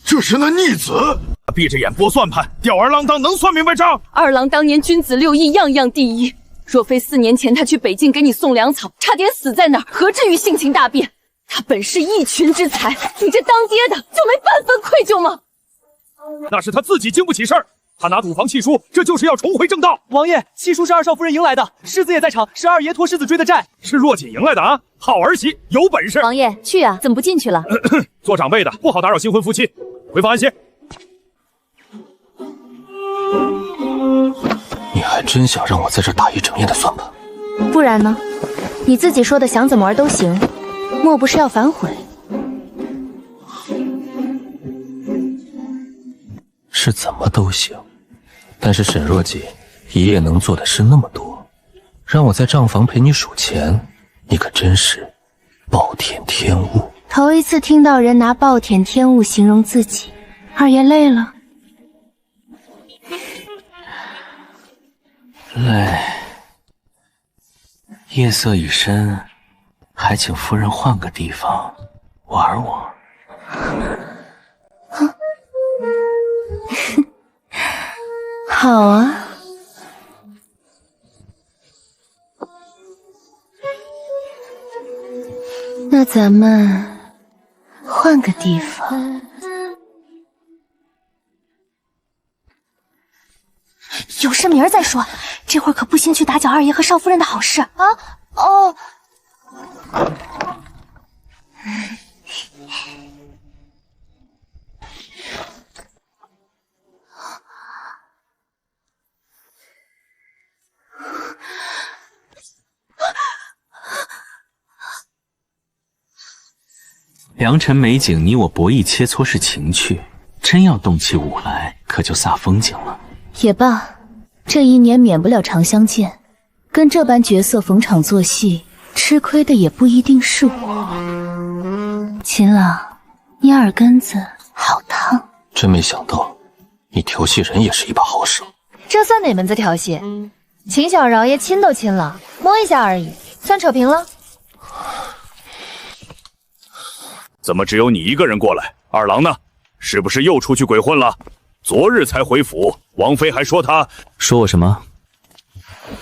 [SPEAKER 3] 这是那逆子，闭着眼拨算盘，吊儿郎当，能算明白账？
[SPEAKER 16] 二郎当年君子六艺样样第一，若非4年前他去北境给你送粮草，差点死在那儿，何至于性情大变？他本是一群之才，你这当爹的就没半分愧疚吗？
[SPEAKER 3] 那是他自己经不起事儿，他拿赌坊契书，这就是要重回正道。
[SPEAKER 8] 王爷，契书是二少夫人赢来的，世子也在场，是二爷托世子追的债。
[SPEAKER 3] 是若锦赢来的啊，好儿媳，有本事。
[SPEAKER 16] 王爷去啊，怎么不进去了？
[SPEAKER 3] 做长辈的不好打扰新婚夫妻，回房安歇。
[SPEAKER 5] 你还真想让我在这打一整夜的算盘？
[SPEAKER 12] 不然呢？你自己说的想怎么玩都行，莫不是要反悔？
[SPEAKER 5] 是怎么都行，但是沈若锦一夜能做的事那么多，让我在账房陪你数钱，你可真是暴殄天物。
[SPEAKER 12] 头一次听到人拿暴殄天物形容自己，二爷累了？
[SPEAKER 17] 累。夜色已深，还请夫人换个地方玩玩。
[SPEAKER 12] 好啊。那咱们换个地方。
[SPEAKER 13] 有事明儿再说，这会儿可不兴去打搅二爷和少夫人的好事啊！
[SPEAKER 12] 哦。
[SPEAKER 17] 良辰美景，你我博弈切磋是情趣，真要动起武来，可就煞风景了。
[SPEAKER 12] 也罢，这一年免不了常相见，跟这般角色逢场作戏，吃亏的也不一定是我。秦朗，你耳根子好烫。
[SPEAKER 5] 真没想到，你调戏人也是一把好手。
[SPEAKER 2] 这算哪门子调戏？秦小饶爷亲都亲了，摸一下而已，算扯平了。
[SPEAKER 10] 怎么只有你一个人过来？二郎呢？是不是又出去鬼混了？昨日才回府，王妃还说他
[SPEAKER 8] 说我什么？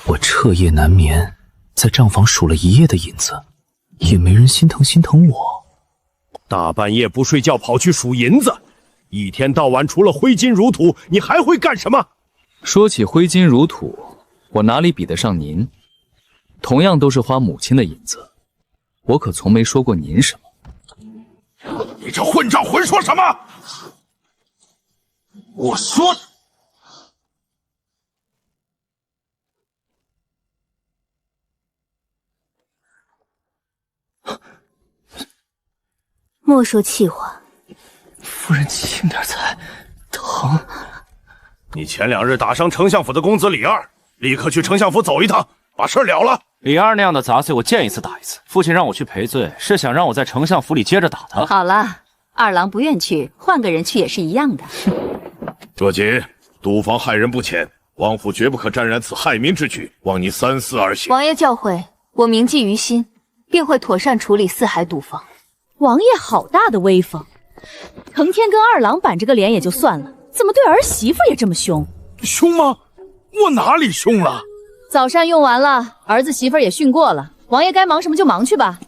[SPEAKER 8] 我彻夜难眠，在账房数了一夜的银子，也没人心疼我。
[SPEAKER 10] 大半夜不睡觉跑去数银子，一天到晚除了挥金如土，你还会干什么？
[SPEAKER 19] 说起挥金如土，我哪里比得上您？同样都是花母亲的银子，我可从没说过您什么。
[SPEAKER 10] 你这混账混说什么？我说你！
[SPEAKER 12] 莫说气话。
[SPEAKER 8] 夫人轻点才疼。
[SPEAKER 10] 你前2日打伤丞相府的公子李二，立刻去丞相府走一趟，把事了了。
[SPEAKER 7] 李二那样的杂碎，我见一次打一次。父亲让我去赔罪，是想让我在丞相府里接着打他。
[SPEAKER 1] 好了，二郎不愿去，换个人去也是一样的。
[SPEAKER 10] 若锦，赌坊害人不浅，王府绝不可沾染此害民之举，望你三思而行。
[SPEAKER 2] 王爷教诲，我铭记于心，定会妥善处理四海赌坊。
[SPEAKER 16] 王爷好大的威风，成天跟二郎板着个脸也就算了，怎么对儿媳妇也这么凶？
[SPEAKER 10] 凶吗？我哪里凶了？
[SPEAKER 16] 早膳用完了，儿子媳妇也训过了，王爷该忙什么就忙去吧。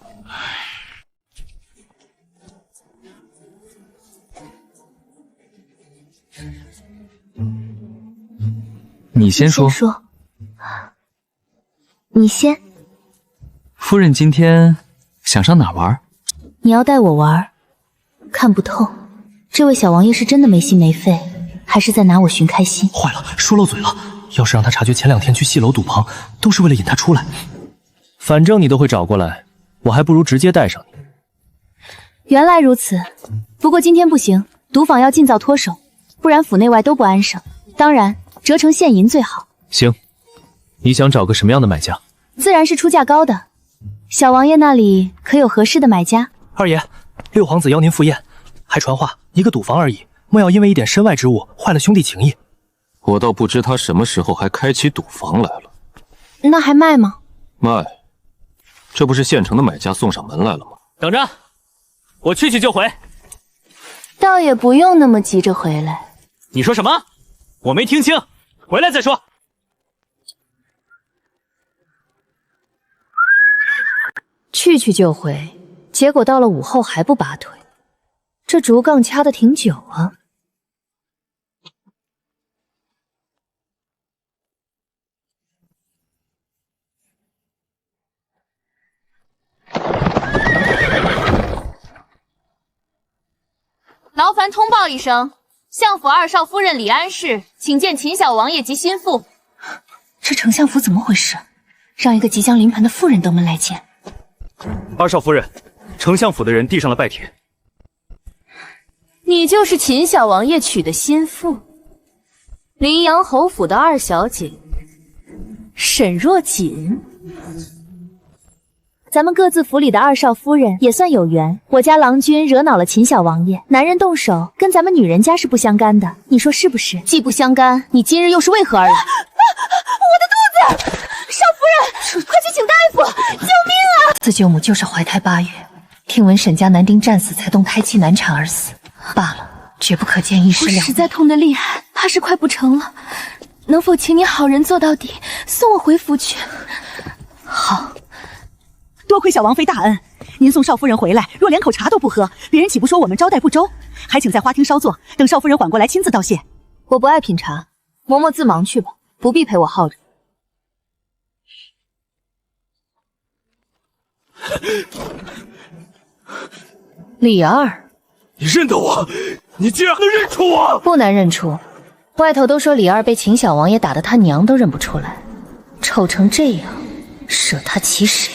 [SPEAKER 19] 你先说。
[SPEAKER 12] 你先。
[SPEAKER 19] 夫人今天想上哪玩？
[SPEAKER 12] 你要带我玩，看不透，这位小王爷是真的没心没肺，还是在拿我寻开心？
[SPEAKER 8] 坏了，说漏嘴了。要是让他察觉前2天去戏楼赌旁，都是为了引他出来。
[SPEAKER 7] 反正你都会找过来，我还不如直接带上你。
[SPEAKER 12] 原来如此，不过今天不行，赌坊要尽早脱手，不然府内外都不安生。当然，折成现银最好。
[SPEAKER 7] 行，你想找个什么样的买家？
[SPEAKER 12] 自然是出价高的。小王爷那里可有合适的买家？
[SPEAKER 8] 二爷，六皇子邀您赴宴，还传话，一个赌坊而已，莫要因为一点身外之物坏了兄弟情谊。
[SPEAKER 5] 我倒不知他什么时候还开起赌坊来了。
[SPEAKER 12] 那还卖吗？
[SPEAKER 5] 卖，这不是现成的买家送上门来了吗？
[SPEAKER 9] 等着，我去就回。
[SPEAKER 12] 倒也不用那么急着回来。
[SPEAKER 9] 你说什么？我没听清，回来再说。
[SPEAKER 2] 去就回，结果到了午后还不拔腿，这竹杠掐得挺久啊。
[SPEAKER 16] 劳烦通报一声，相府二少夫人李安氏，请见秦小王爷及心腹。
[SPEAKER 12] 这丞相府怎么回事？让一个即将临盆的妇人登门来见。
[SPEAKER 9] 二少夫人，丞相府的人递上了拜帖。
[SPEAKER 2] 你就是秦小王爷娶的心腹，临阳侯府的二小姐沈若锦。
[SPEAKER 12] 咱们各自府里的二少夫人也算有缘，我家郎君惹恼了秦小王爷，男人动手跟咱们女人家是不相干的，你说是不是？
[SPEAKER 16] 既不相干，你今日又是为何而来？我的肚子！少夫人，快去请大夫！救命啊！
[SPEAKER 2] 四舅母就是怀胎8月，听闻沈家男丁战死，才动胎气难产而死。罢了，绝不可见一尸两命。
[SPEAKER 12] 我实在痛得厉害，怕是快不成了。能否请你好人做到底，送我回府去？
[SPEAKER 2] 好。
[SPEAKER 1] 多亏小王妃大恩，您送少夫人回来，若连口茶都不喝，别人岂不说我们招待不周？还请在花厅稍坐，等少夫人缓过来亲自道谢。
[SPEAKER 2] 我不爱品茶，嬷嬷自忙去吧，不必陪我耗着。李二，
[SPEAKER 10] 你认得我？你竟然能认出我？
[SPEAKER 2] 不难认出，外头都说李二被秦小王爷打得他娘都认不出来，丑成这样，舍他其谁？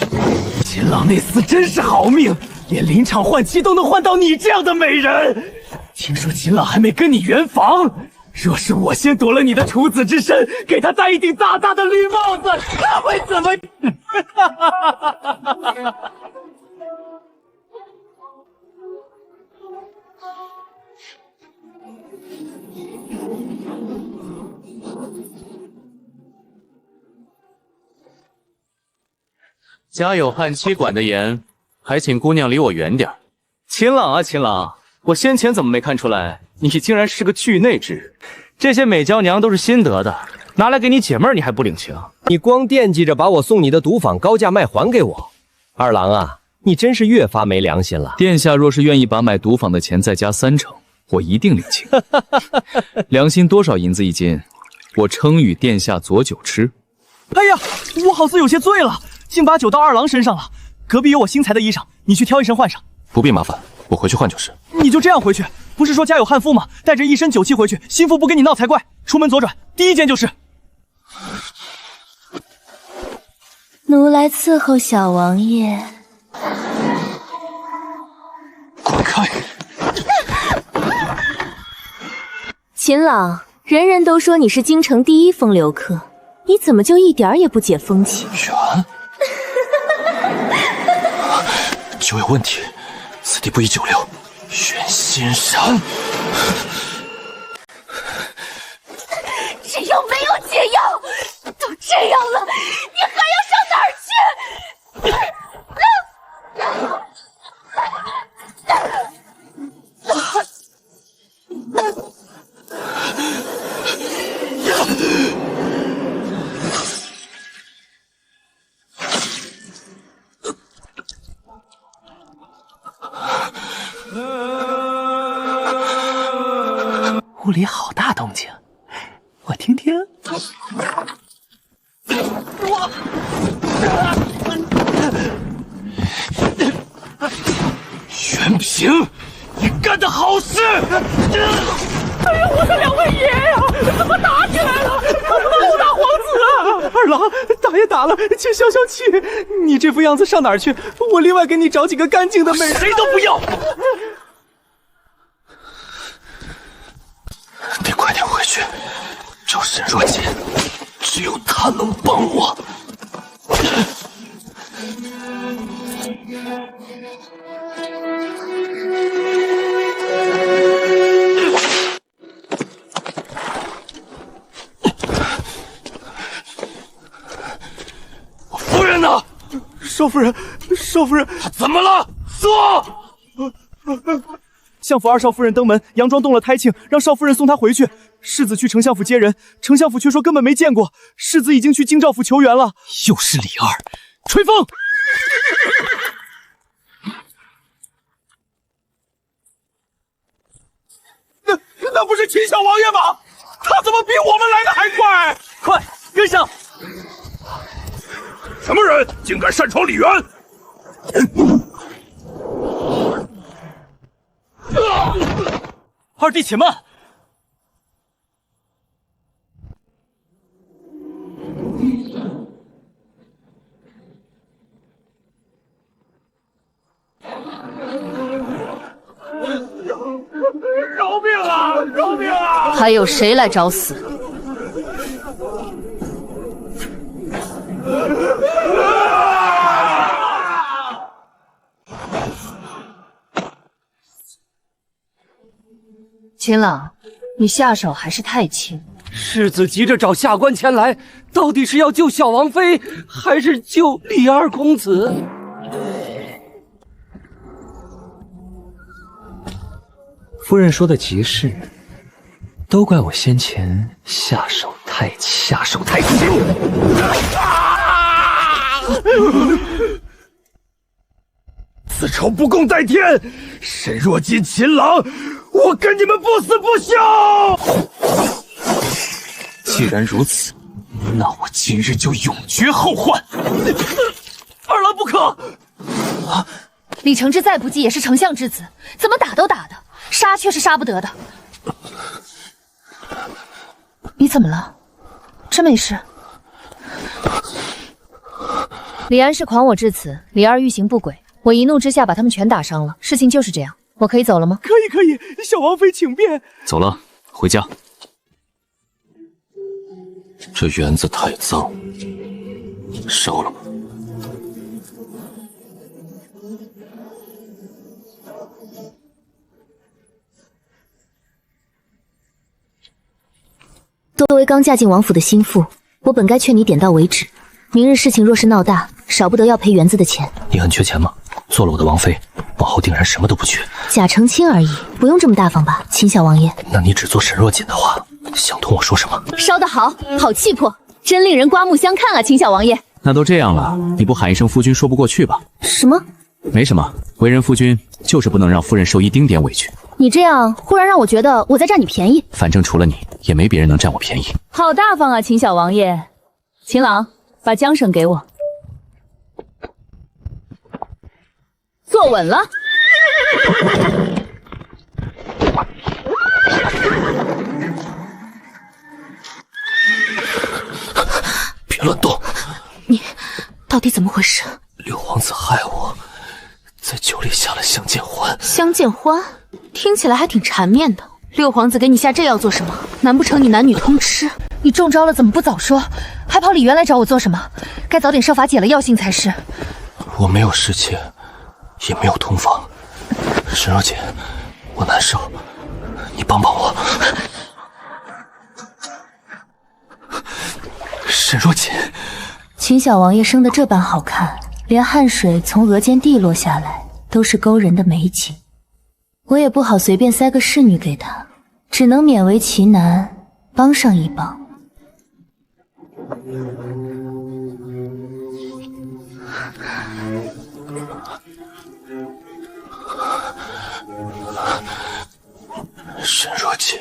[SPEAKER 18] 秦朗那厮真是好命，连临场换妻都能换到你这样的美人。
[SPEAKER 8] 听说秦朗还没跟你圆房，若是我先夺了你的处子之身，给他戴一顶大大的绿帽子，他会怎么？
[SPEAKER 19] 家有旱期管得严，还请姑娘离我远点。
[SPEAKER 7] 秦朗啊，秦朗，我先前怎么没看出来，你竟然是个惧内之人？这些美娇娘都是新得的，拿来给你解闷，你还不领情？
[SPEAKER 20] 你光惦记着把我送你的毒坊高价卖还给我，二郎啊，你真是越发没良心了。
[SPEAKER 19] 殿下若是愿意把买毒坊的钱再加30%，我一定领情。良心多少银子一斤？我称与殿下佐酒吃。
[SPEAKER 8] 哎呀，我好似有些醉了，竟把酒倒二郎身上了。隔壁有我新裁的衣裳，你去挑一身换上。
[SPEAKER 5] 不必麻烦，我回去换就是。
[SPEAKER 8] 你就这样回去？不是说家有悍妇吗？带着一身酒气回去，心腹不跟你闹才怪。出门左转，第一间就是。
[SPEAKER 12] 奴来伺候小王爷。
[SPEAKER 5] 滚开！
[SPEAKER 12] 秦朗，人人都说你是京城第一风流客，你怎么就一点也不解风情？
[SPEAKER 5] 远，酒有问题，此地不宜久留。远心山，
[SPEAKER 13] 这药没有解药，都这样了，你还要上哪儿去？
[SPEAKER 8] 屋里好大动静，我听听。
[SPEAKER 3] 袁平，你干的好事！
[SPEAKER 8] 哎呀，我的两位爷呀，怎么打起来了？武大皇子啊！二郎，打也打了，请消消气。你这副样子上哪儿去？我另外给你找几个干净的美人。
[SPEAKER 3] 谁都不要！
[SPEAKER 5] 得快点回去找沈若锦，只有她能帮我。
[SPEAKER 3] 我夫人呢？
[SPEAKER 8] 少夫人，少夫人，
[SPEAKER 3] 她怎么了？说！
[SPEAKER 8] 相府二少夫人登门，佯装动了胎庆，让少夫人送她回去。世子去丞相府接人，丞相府却说根本没见过。世子已经去京兆府求援了。
[SPEAKER 5] 又是李二，
[SPEAKER 8] 吹风！
[SPEAKER 3] 那不是秦小王爷吗？他怎么比我们来的还快？
[SPEAKER 8] 快跟上！
[SPEAKER 3] 什么人竟敢擅闯李园？
[SPEAKER 8] 二弟且慢！
[SPEAKER 3] 饶命啊！饶命啊！
[SPEAKER 2] 还有谁来找死？秦朗，你下手还是太轻。
[SPEAKER 18] 世子急着找下官前来，到底是要救小王妃，还是救李二公子？
[SPEAKER 8] 夫人说的极是，都怪我先前下手太轻。
[SPEAKER 3] 此仇不共戴天！沈若金、秦朗，我跟你们不死不休！
[SPEAKER 5] 既然如此，那我今日就永绝后患。
[SPEAKER 8] 二郎不可！
[SPEAKER 2] 啊！李承之再不济也是丞相之子，怎么打都打的，杀却是杀不得的。你怎么了？真没事？李安是诳我至此，李二欲行不轨，我一怒之下把他们全打伤了。事情就是这样。我可以走了吗？
[SPEAKER 8] 可以可以，小王妃请便。
[SPEAKER 19] 走了，回家。
[SPEAKER 5] 这园子太脏，烧了吧。
[SPEAKER 12] 作为刚嫁进王府的心腹，我本该劝你点到为止。明日事情若是闹大，少不得要赔园子的钱。
[SPEAKER 17] 你很缺钱吗？做了我的王妃，往后定然什么都不缺。
[SPEAKER 12] 假成亲而已，不用这么大方吧，秦小王爷。
[SPEAKER 17] 那你只做沈若锦的话，想同我说什么？
[SPEAKER 16] 烧得好，好气魄，真令人刮目相看啊，秦小王爷。
[SPEAKER 19] 那都这样了，你不喊一声夫君说不过去吧？
[SPEAKER 12] 什么？
[SPEAKER 19] 没什么，为人夫君就是不能让夫人受一丁点委屈。
[SPEAKER 16] 你这样忽然让我觉得我在占你便宜。
[SPEAKER 19] 反正除了你，也没别人能占我便宜。
[SPEAKER 16] 好大方啊，秦小王爷。秦郎，把缰绳给我。坐稳了。
[SPEAKER 17] 别乱动！
[SPEAKER 12] 你到底怎么回事？
[SPEAKER 17] 六皇子害我，在酒里下了相见欢。
[SPEAKER 12] 相见欢，听起来还挺缠绵的。六皇子给你下这药做什么？难不成你男女通吃？
[SPEAKER 2] 你中招了怎么不早说？还跑李园来找我做什么？该早点设法解了药性才是。
[SPEAKER 17] 我没有侍妾，也没有同房。沈若锦，我难受，你帮帮我。沈若锦，
[SPEAKER 12] 秦小王爷生得这般好看，连汗水从额间滴落下来都是勾人的美景。我也不好随便塞个侍女给他，只能勉为其难帮上一帮。
[SPEAKER 17] 沈若锦，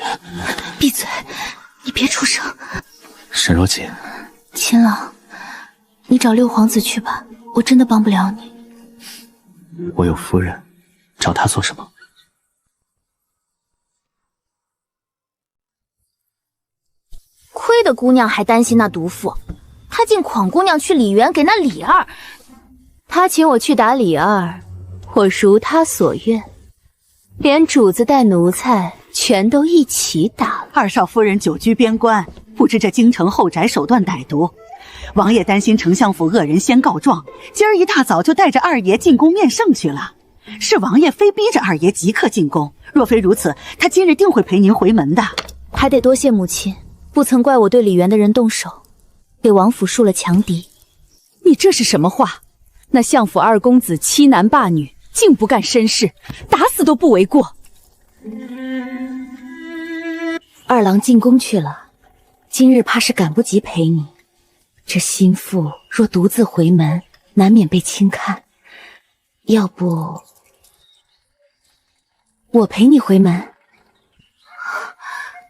[SPEAKER 12] 闭嘴！你别出声。
[SPEAKER 17] 沈若锦，
[SPEAKER 12] 秦郎，你找六皇子去吧，我真的帮不了你。
[SPEAKER 17] 我有夫人，找她做什么？
[SPEAKER 12] 亏的姑娘还担心那毒妇，她竟诓姑娘去李园给那李二。她请我去打李二，我如她所愿，连主子带奴才全都一起打了。
[SPEAKER 1] 二少夫人久居边关，不知这京城后宅手段歹毒，王爷担心丞相府恶人先告状，今儿一大早就带着二爷进宫面圣去了。是王爷非逼着二爷即刻进宫，若非如此，他今日定会陪您回门的。
[SPEAKER 12] 还得多谢母亲，不曾怪我对李园的人动手，给王府树了强敌。
[SPEAKER 1] 你这是什么话？那相府二公子欺男霸女，竟不干身事，打死都不为过。
[SPEAKER 12] 二郎进宫去了，今日怕是赶不及陪你。这心腹若独自回门，难免被轻看。要不我陪你回门？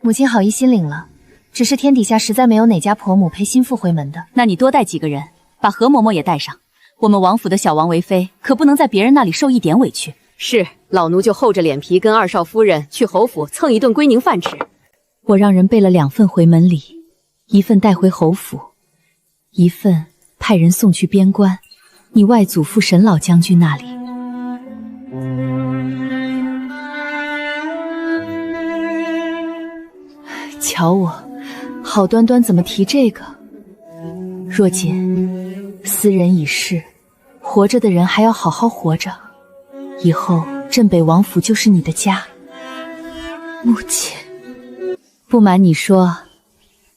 [SPEAKER 2] 母亲好意心领了，只是天底下实在没有哪家婆母陪心腹回门的。
[SPEAKER 16] 那你多带几个人，把何嬷嬷也带上。我们王府的小王为妃，可不能在别人那里受一点委屈。
[SPEAKER 21] 是，老奴就厚着脸皮跟二少夫人去侯府蹭一顿归宁饭吃。
[SPEAKER 4] 我让人备了2份回门礼，一份带回侯府，一份派人送去边关，你外祖父沈老将军那里。瞧我，好端端怎么提这个？若锦，斯人已逝，活着的人还要好好活着。以后镇北王府就是你的家。母亲，不瞒你说，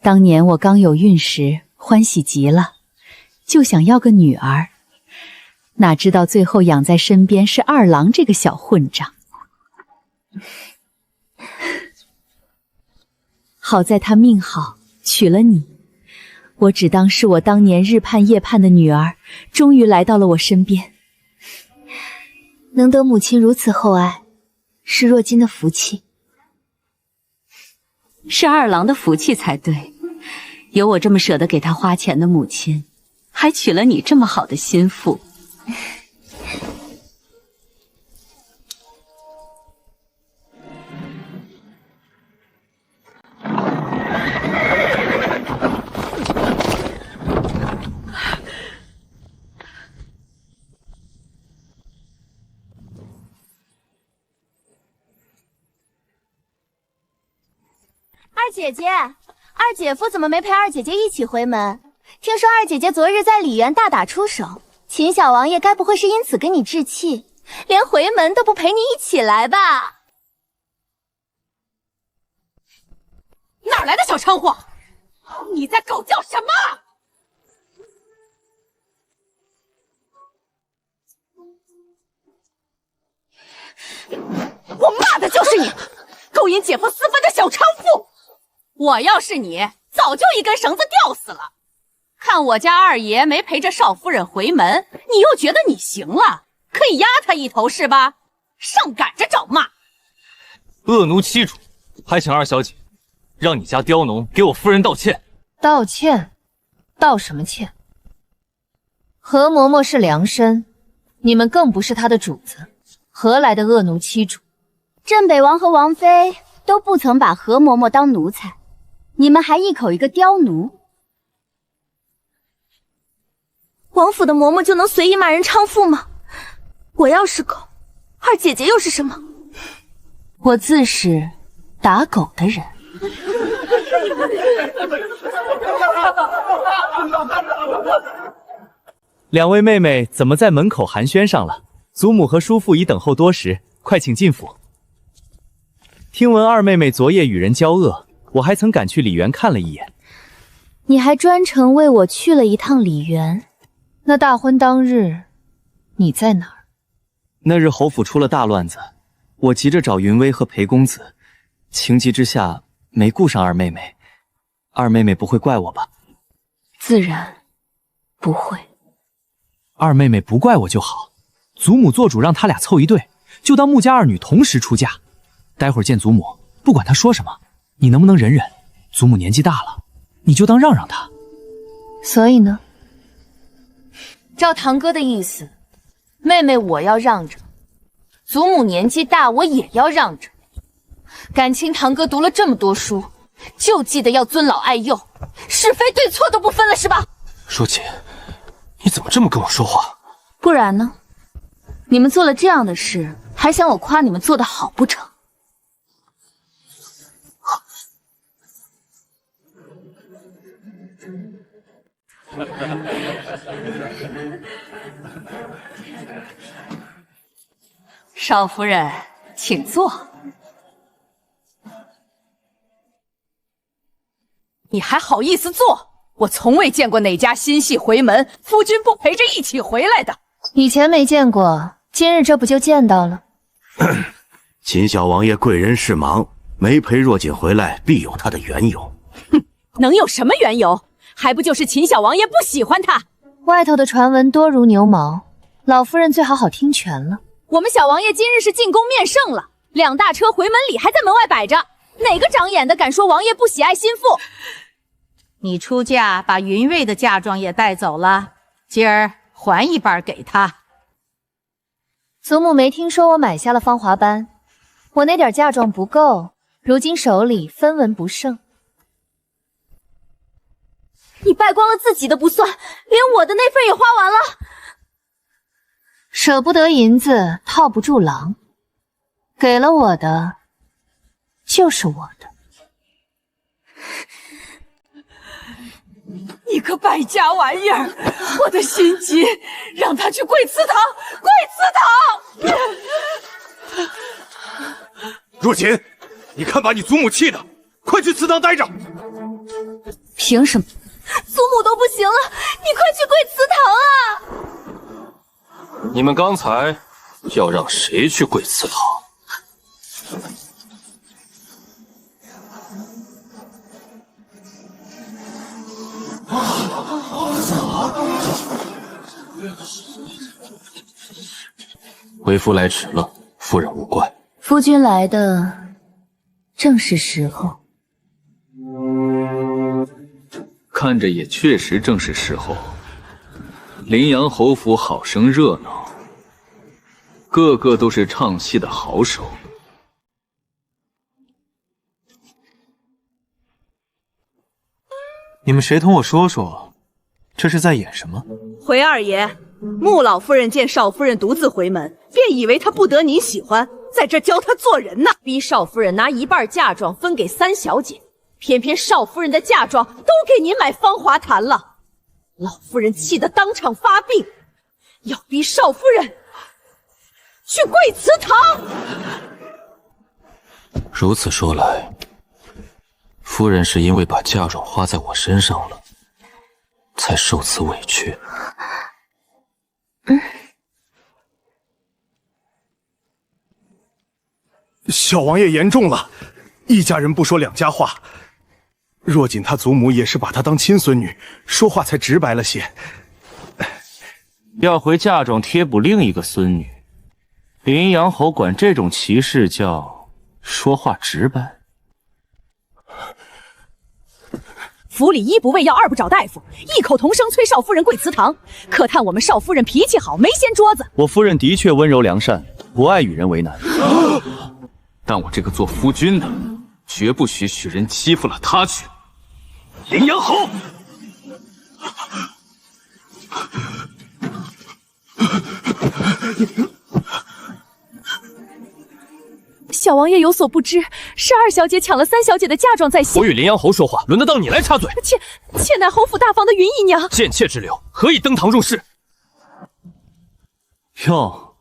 [SPEAKER 4] 当年我刚有孕时欢喜极了，就想要个女儿，哪知道最后养在身边是二郎这个小混账。好在他命好，娶了你，我只当是我当年日盼夜盼的女儿，终于来到了我身边。
[SPEAKER 12] 能得母亲如此厚爱，是若金的福气。
[SPEAKER 16] 是二郎的福气才对，有我这么舍得给他花钱的母亲，还娶了你这么好的心腹。
[SPEAKER 12] 姐姐，二姐夫怎么没陪二姐姐一起回门？听说二姐姐昨日在李园大打出手，秦小王爷该不会是因此跟你置气，连回门都不陪你一起来吧？
[SPEAKER 1] 哪来的小娼货？你在狗叫什么？我骂的就是你，勾引姐夫私分的小娼妇！我要是你，早就一根绳子吊死了。看我家二爷没陪着少夫人回门，你又觉得你行了，可以压他一头是吧？上赶着找骂！
[SPEAKER 19] 恶奴欺主，还请二小姐让你家刁农给我夫人道歉。
[SPEAKER 2] 道歉？道什么歉？何嬷嬷是良绅，你们更不是她的主子，何来的恶奴欺主？
[SPEAKER 12] 镇北王和王妃都不曾把何嬷嬷当奴才，你们还一口一个刁奴。
[SPEAKER 16] 王府的嬷嬷就能随意骂人娼妇吗？我要是狗，二姐姐又是什么？
[SPEAKER 2] 我自是打狗的人。
[SPEAKER 9] 两位妹妹怎么在门口寒暄上了？祖母和叔父已等候多时，快请进府。听闻二妹妹昨夜与人交恶，我还曾赶去李园看了一眼。
[SPEAKER 12] 你还专程为我去了一趟李园？
[SPEAKER 2] 那大婚当日，你在哪儿？
[SPEAKER 8] 那日侯府出了大乱子，我急着找云薇和裴公子，情急之下没顾上二妹妹。二妹妹不会怪我吧？
[SPEAKER 2] 自然不会。
[SPEAKER 9] 二妹妹不怪我就好，祖母做主让他俩凑一对，就当穆家二女同时出嫁。待会儿见祖母，不管她说什么，你能不能忍忍？祖母年纪大了，你就当让让她。
[SPEAKER 2] 所以呢？照堂哥的意思，妹妹我要让着，祖母年纪大我也要让着。感情堂哥读了这么多书，就记得要尊老爱幼，是非对错都不分了是吧？
[SPEAKER 17] 若锦，你怎么这么跟我说话？
[SPEAKER 16] 不然呢？你们做了这样的事，还想我夸你们做得好不成？
[SPEAKER 1] 少夫人，请坐。你还好意思坐？我从未见过哪家新戏回门，夫君不陪着一起回来的。
[SPEAKER 2] 以前没见过，今日这不就见到了？
[SPEAKER 6] 秦小王爷贵人事忙，没陪若锦回来，必有他的缘由。
[SPEAKER 1] 哼，能有什么缘由？还不就是秦小王爷不喜欢他？
[SPEAKER 2] 外头的传闻多如牛毛，老夫人最好好听全了。
[SPEAKER 16] 我们小王爷今日是进宫面圣了，2大车回门礼还在门外摆着，哪个长眼的敢说王爷不喜爱心腹？
[SPEAKER 1] 你出嫁把云蔚的嫁妆也带走了，今儿还一半给他。
[SPEAKER 2] 祖母没听说我买下了芳华班，我那点嫁妆不够，如今手里分文不剩。
[SPEAKER 16] 你败光了自己的不算，连我的那份也花完了。
[SPEAKER 2] 舍不得银子套不住狼，给了我的就是我的。
[SPEAKER 1] 你个败家玩意儿！我的心急，让他去跪祠堂，跪祠堂！
[SPEAKER 3] 若锦，你看把你祖母气的，快去祠堂待着。
[SPEAKER 1] 凭什么？
[SPEAKER 16] 祖母都不行了，你快去跪祠堂啊！
[SPEAKER 5] 你们刚才要让谁去跪祠堂？为夫来迟了，夫人勿怪。
[SPEAKER 16] 夫君来的正是时候。
[SPEAKER 19] 看着也确实正是时候。临阳侯府好生热闹，个个都是唱戏的好手。
[SPEAKER 14] 你们谁同我说说，这是在演什么？
[SPEAKER 1] 回二爷，穆老夫人见少夫人独自回门，便以为她不得您喜欢，在这教她做人呢，逼少夫人拿一半嫁妆分给3小姐，
[SPEAKER 16] 偏偏少夫人的嫁妆都给您买芳华檀了，老夫人气得当场发病，要逼少夫人去跪祠堂。
[SPEAKER 5] 如此说来，夫人是因为把嫁妆花在我身上了，才受此委屈。
[SPEAKER 3] 小王爷言重了，一家人不说两家话。若锦她祖母也是把她当亲孙女，说话才直白了些。
[SPEAKER 7] 要回嫁妆贴补另一个孙女，林阳侯管这种歧视叫说话直白。
[SPEAKER 16] 府里一不喂药，二不找大夫，异口同声催少夫人跪祠堂，可叹我们少夫人脾气好，没掀桌子。
[SPEAKER 9] 我夫人的确温柔良善，不爱与人为难。
[SPEAKER 19] 但我这个做夫君的，绝不许人欺负了她去。林阳侯，
[SPEAKER 16] 小王爷有所不知，是二小姐抢了三小姐的嫁妆在先。
[SPEAKER 10] 我与林阳侯说话，轮得到你来插嘴？
[SPEAKER 16] 妾乃侯府大房的云姨娘，
[SPEAKER 10] 贱妾之流，何以登堂入室？
[SPEAKER 9] 哟，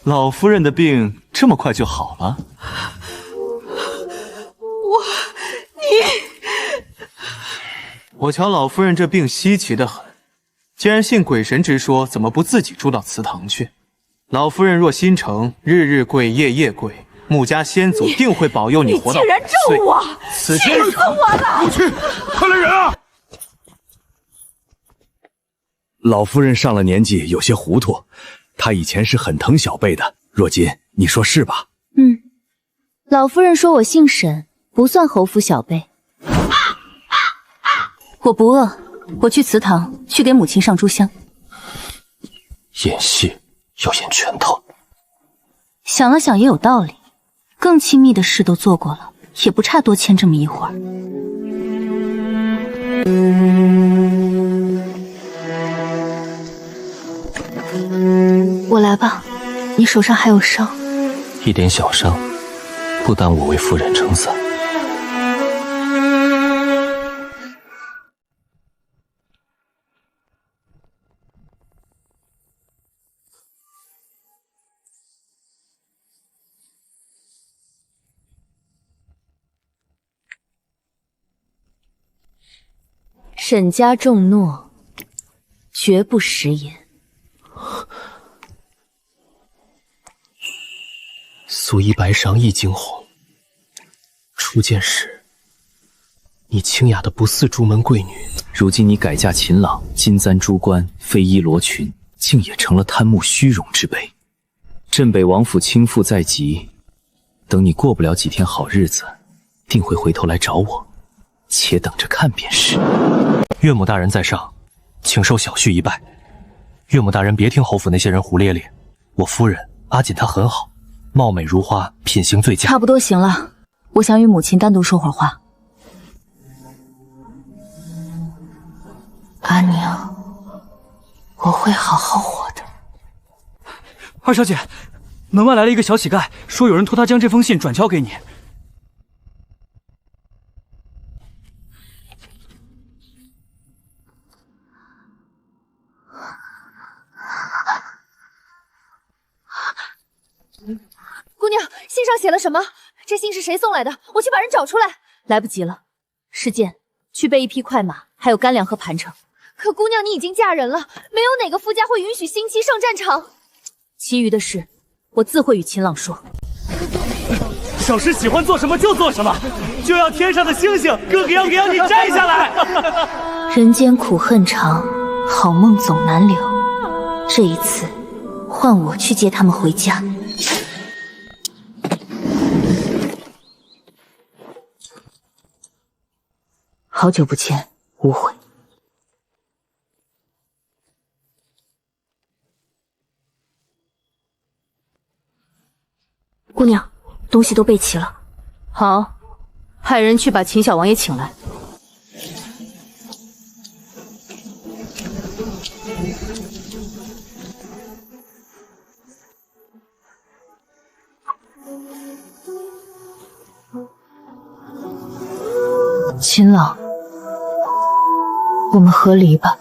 [SPEAKER 9] 老夫人的病这么快就好了？
[SPEAKER 14] 我瞧老夫人这病稀奇的很，既然信鬼神之说，怎么不自己住到祠堂去？老夫人若心诚，日日跪，夜夜跪，穆家先祖定会保佑你活到100岁。
[SPEAKER 16] 你竟然咒我，
[SPEAKER 14] 此
[SPEAKER 16] 气死我了！
[SPEAKER 3] 不去，快来人啊！
[SPEAKER 6] 老夫人上了年纪，有些糊涂，她以前是很疼小辈的。若锦，你说是吧？
[SPEAKER 12] 老夫人说我姓沈，不算侯府小辈。我不饿，我去祠堂去给母亲上炷香。
[SPEAKER 5] 演戏要演全套。
[SPEAKER 12] 想了想也有道理，更亲密的事都做过了，也不差多牵这么一会儿。我来吧，你手上还有伤。
[SPEAKER 5] 一点小伤，不耽误我为夫人撑伞。
[SPEAKER 12] 沈家重诺，绝不食言。
[SPEAKER 17] 素衣白裳一惊鸿。初见时，你清雅的不似朱门贵女，
[SPEAKER 9] 如今你改嫁秦朗，金簪珠冠，飞衣罗裙，竟也成了贪慕虚荣之辈。镇北王府倾覆在即，等你过不了几天好日子，定会回头来找我，且等着看便是。
[SPEAKER 17] 岳母大人在上，请受小婿一拜。岳母大人别听侯府那些人胡咧咧，我夫人阿锦她很好，貌美如花，品行最佳。
[SPEAKER 12] 差不多行了，我想与母亲单独说会儿话。阿娘，我会好好活的。
[SPEAKER 8] 二小姐，门外来了一个小乞丐，说有人托他将这封信转交给你。
[SPEAKER 16] 姑娘，信上写了什么？这信是谁送来的？我去把人找出来。
[SPEAKER 12] 来不及了，世剑，去备一匹快马，还有干粮和盘缠。
[SPEAKER 16] 可姑娘，你已经嫁人了，没有哪个夫家会允许新妻上战场。
[SPEAKER 12] 其余的事，我自会与秦朗说。
[SPEAKER 8] 小师喜欢做什么就做什么，就要天上的星星，哥哥要给你摘下来。
[SPEAKER 12] 人间苦恨长，好梦总难留。这一次，换我去接他们回家。好久不见，无悔。姑娘，东西都备齐了。
[SPEAKER 2] 好，派人去把秦小王爷请来。秦朗，我们和离吧。